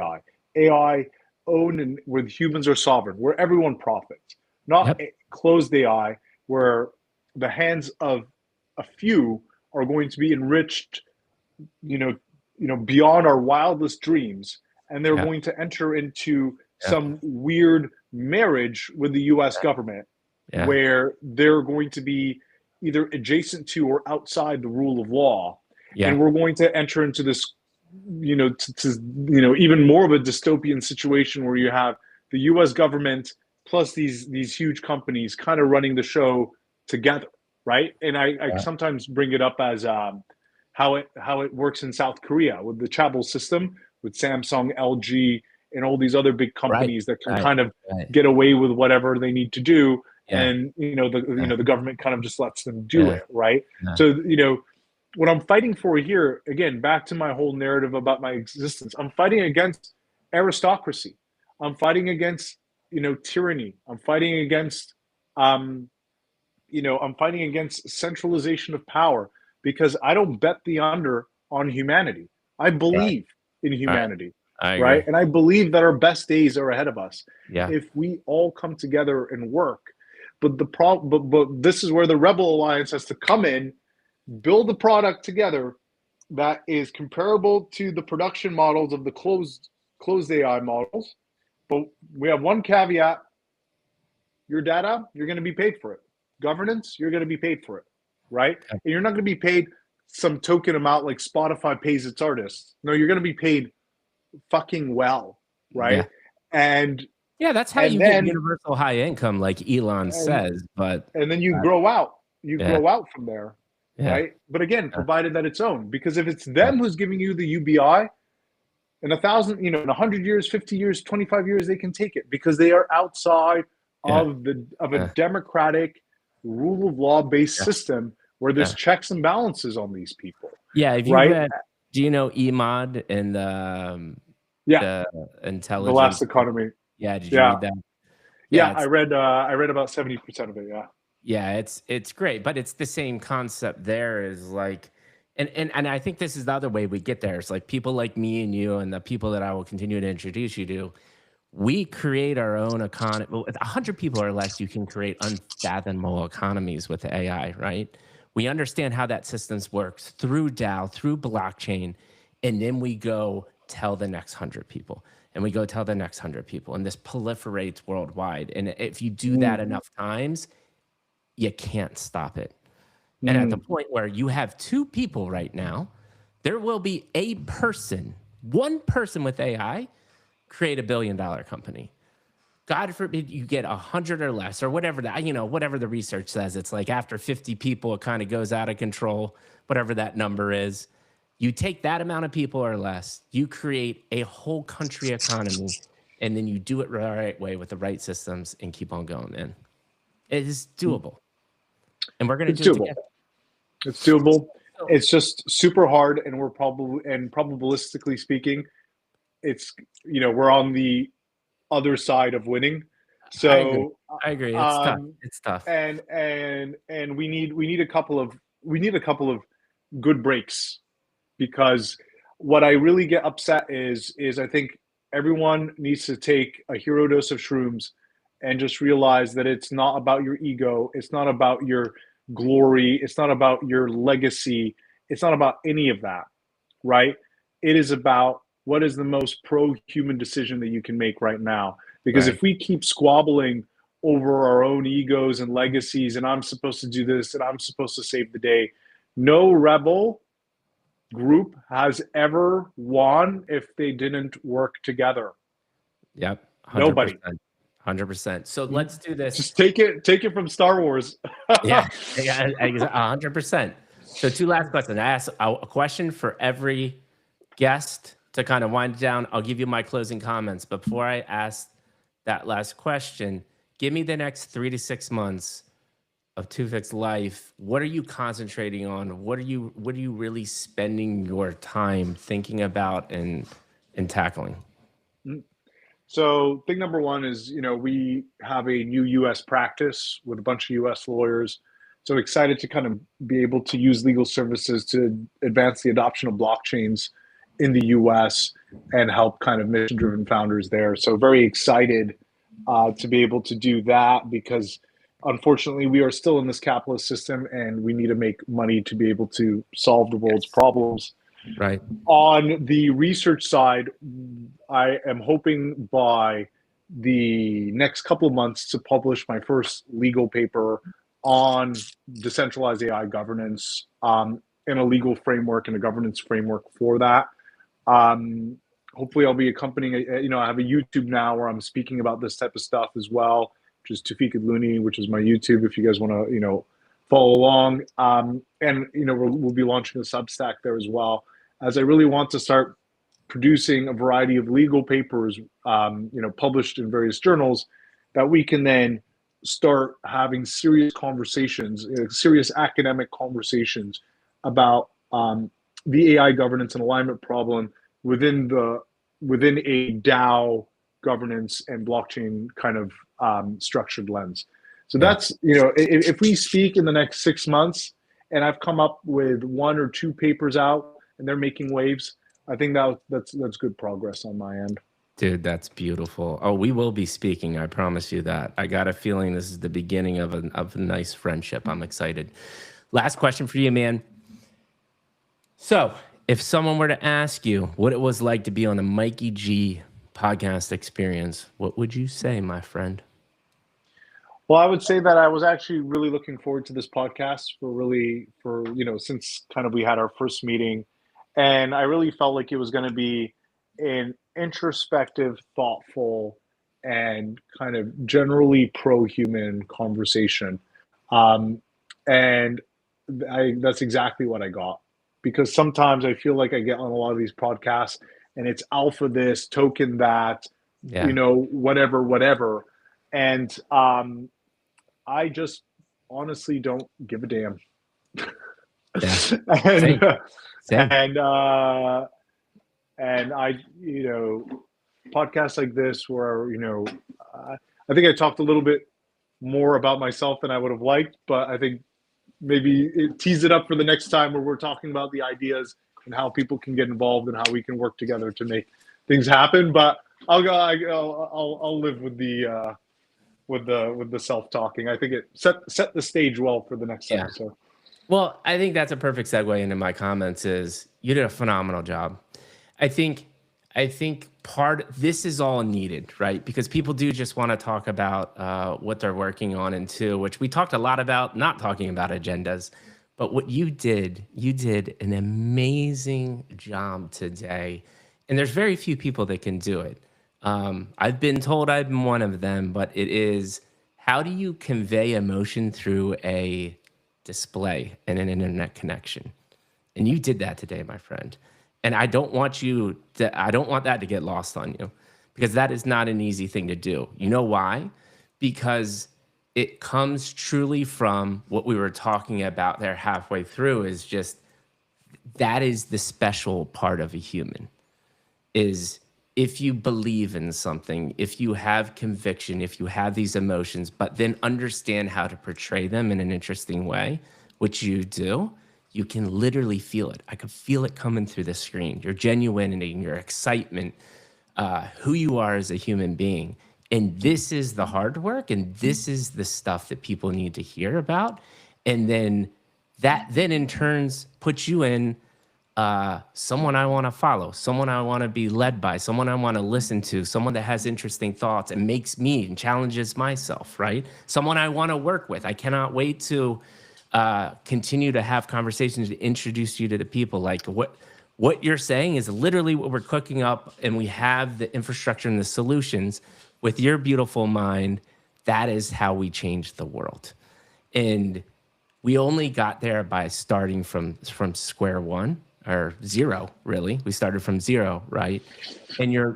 AI owned and where humans are sovereign, where everyone profits, not Yep. closed AI, where the hands of a few are going to be enriched, you know, beyond our wildest dreams, and they're Yeah. going to enter into Yeah. some weird marriage with the U.S. government, Yeah. where they're going to be either adjacent to or outside the rule of law, and Yeah. we're going to enter into this, even more of a dystopian situation where you have the U.S. government plus these huge companies kind of running the show together, right? And I Yeah. sometimes bring it up as how it works in South Korea with the Chaebol system, with Samsung, LG, and all these other big Right. companies that can Right. kind of Right. get away with whatever they need to do, Yeah. and Yeah. the government kind of just lets them do Yeah. it, right? Yeah. So what I'm fighting for here, again, back to my whole narrative about my existence, I'm fighting against aristocracy. I'm fighting against tyranny. Um, I'm fighting against centralization of power, because I don't bet the under on humanity. I Right. believe in Right. humanity, I right? agree. And I believe that our best days are ahead of us Yeah. if we all come together and work. But the problem, but this is where the Rebel Alliance has to come in, build a product together that is comparable to the production models of the closed AI models. But we have one caveat: your data, you're going to be paid for it. Governance, you're going to be paid for it, right? Yeah. And you're not going to be paid some token amount like Spotify pays its artists. No, you're going to be paid fucking well, right? Yeah. And Yeah, that's how and you get then universal high income, like Elon and says. But and then you uh, grow out. You yeah, grow out from there, yeah, right? But again, yeah, provided that it's owned, because if it's yeah, them who's giving you the UBI, in 1,000, in 100 years, 50 years, 25 years, they can take it because they are outside yeah, of a yeah, democratic rule of law based yeah, system where there's yeah. checks and balances on these people, Yeah, have you right? read? Do you know Emad and Yeah, the the last intelligence? economy. Yeah, did you Yeah, read that? Yeah, yeah. it's I read about 70% of it. Yeah, yeah, it's great, but it's the same concept there is like and I think this is the other way we get there. It's like people like me and you and the people that I will continue to introduce you to, we create our own economy. Well, with 100 people or less, you can create unfathomable economies with AI, right? We understand how that systems works through DAO, through blockchain, and then we go tell the next 100 people, and we go tell the next 100 people, and this proliferates worldwide. And if you do that mm, enough times, you can't stop it. And at the mm, point where you have two people right now, there will be a person, one person with AI, create $1 billion company. God forbid you get 100 or less, or whatever that, whatever the research says. It's like after 50 people, it kind of goes out of control, whatever that number is. You take that amount of people or less, you create a whole country economy, and then you do it the right way with the right systems and keep on going, man. It is mm. doable. And we're going to It's do it doable. together. It's doable. So, It's just super hard, and probabilistically speaking, it's we're on the other side of winning. I agree. So, I agree. It's tough. um, It's tough. and we need a couple of good breaks, because what I really get upset is I think everyone needs to take a hero dose of shrooms and just realize that it's not about your ego. It's not about glory. It's not about your legacy. It's not about any of that, right? It is about what is the most pro-human decision that you can make right now. Because Right. if we keep squabbling over our own egos and legacies, and I'm supposed to do this, and I'm supposed to save the day, no rebel group has ever won if they didn't work together. Yep. Nobody. 100%. 100%. So let's do this. Just take it from Star Wars. Yeah. Yeah. 100%. So two last questions. I ask a question for every guest to kind of wind down. I'll give you my closing comments. But before I ask that last question, give me the next 3 to 6 months of Toufic's life. What are you concentrating on? What are you really spending your time thinking about and tackling? So thing number one is, we have a new US practice with a bunch of US lawyers. So excited to kind of be able to use legal services to advance the adoption of blockchains in the US and help kind of mission driven founders there. So very excited to be able to do that because unfortunately we are still in this capitalist system and we need to make money to be able to solve the world's problems. Right. On the research side, I am hoping by the next couple of months to publish my first legal paper on decentralized AI governance in a legal framework and a governance framework for that. Hopefully, I'll be accompanying. I have a YouTube now where I'm speaking about this type of stuff as well, which is Toufic Looney, which is my YouTube. If you guys want to, follow along, and we'll be launching a Substack there as well, as I really want to start producing a variety of legal papers, published in various journals that we can then start having serious conversations, serious academic conversations about the AI governance and alignment problem within a DAO governance and blockchain kind of structured lens. So that's, if we speak in the next 6 months and I've come up with 1 or 2 papers out and they're making waves, I think that's good progress on my end. Dude, that's beautiful. Oh, we will be speaking. I promise you that. I got a feeling this is the beginning of a nice friendship. I'm excited. Last question for you, man. So if someone were to ask you what it was like to be on a Mikey G podcast experience, what would you say, my friend? Well, I would say that I was actually really looking forward to this podcast since kind of we had our first meeting, and I really felt like it was going to be an introspective, thoughtful, and kind of generally pro-human conversation. And that's exactly what I got. Because sometimes I feel like I get on a lot of these podcasts and it's alpha this, token that, whatever. And I just honestly don't give a damn. Yeah. and Same. and I, podcasts like this where, I think I talked a little bit more about myself than I would have liked, but I think maybe tease it up for the next time where we're talking about the ideas and how people can get involved and how we can work together to make things happen. But I'll live with the self-talking. I think it set the stage well for the next episode. Well, I think that's a perfect segue into my comments. Is you did a phenomenal job. I think this is all needed, right? Because people do just want to talk about what they're working on, and too, which we talked a lot about, not talking about agendas. But what you did an amazing job today. And there's very few people that can do it. I've been told I'm one of them, but it is, how do you convey emotion through a display and an internet connection? And you did that today, my friend. And I don't want that to get lost on you, because that is not an easy thing to do. You know why? Because it comes truly from what we were talking about there halfway through, is just, that is the special part of a human, is if you believe in something, if you have conviction, if you have these emotions, but then understand how to portray them in an interesting way, which you do, you can literally feel it. I could feel it coming through the screen, your genuinity, your excitement, who you are as a human being. And this is the hard work, and this is the stuff that people need to hear about. And then that then in turns puts you in someone I want to follow, someone I want to be led by, someone I want to listen to, someone that has interesting thoughts and makes me and challenges myself, right? Someone I want to work with. I cannot wait to continue to have conversations to introduce you to the people. Like what you're saying is literally what we're cooking up, and we have the infrastructure and the solutions with your beautiful mind. That is how we change the world. And we only got there by starting from square one or zero, really. We started from zero, right? And your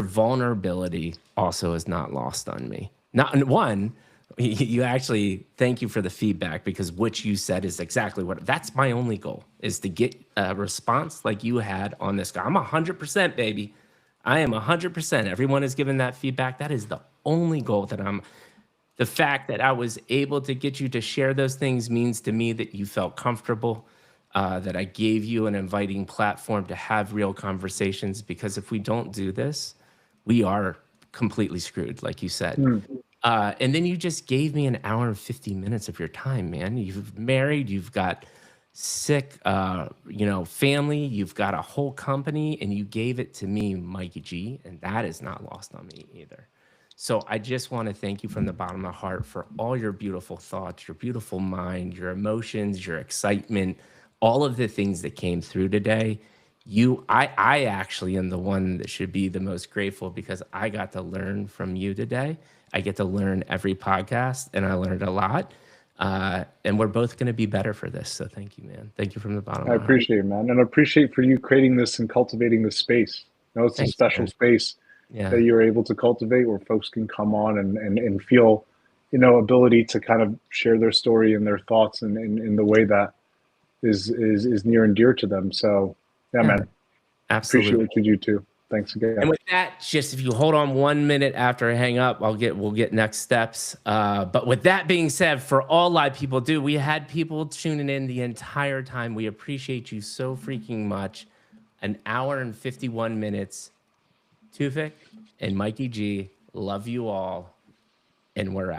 vulnerability also is not lost on me. Not one, you actually, thank you for the feedback, because what you said is exactly that's my only goal, is to get a response like you had on this guy. I'm 100%, baby. I am 100%. Everyone is giving that feedback. That is the only goal that the fact that I was able to get you to share those things means to me that you felt comfortable, that I gave you an inviting platform to have real conversations, because if we don't do this, we are completely screwed, like you said. And then you just gave me an hour and 50 minutes of your time, man. You've married, you've got sick, family, you've got a whole company, and you gave it to me, Mikey G, and that is not lost on me either. So I just want to thank you from the bottom of my heart for all your beautiful thoughts, your beautiful mind, your emotions, your excitement, all of the things that came through today. I actually am the one that should be the most grateful, because I got to learn from you today. I get to learn every podcast, and I learned a lot. And we're both going to be better for this. So thank you, man. Thank you from the bottom I of my heart. appreciate it, man. And I appreciate for you creating this and cultivating this space. It's a Thanks, special man. space Yeah. that you're able to cultivate, where folks can come on and feel, ability to kind of share their story and their thoughts in the way that is near and dear to them. So yeah, man. Absolutely. Appreciate what you do too. Thanks again. And with that, just if you hold on 1 minute after I hang up, we'll get next steps. But with that being said, for all live people, we had people tuning in the entire time. We appreciate you so freaking much. An hour and 51 minutes. Toufic and Mikey G, love you all, and we're out.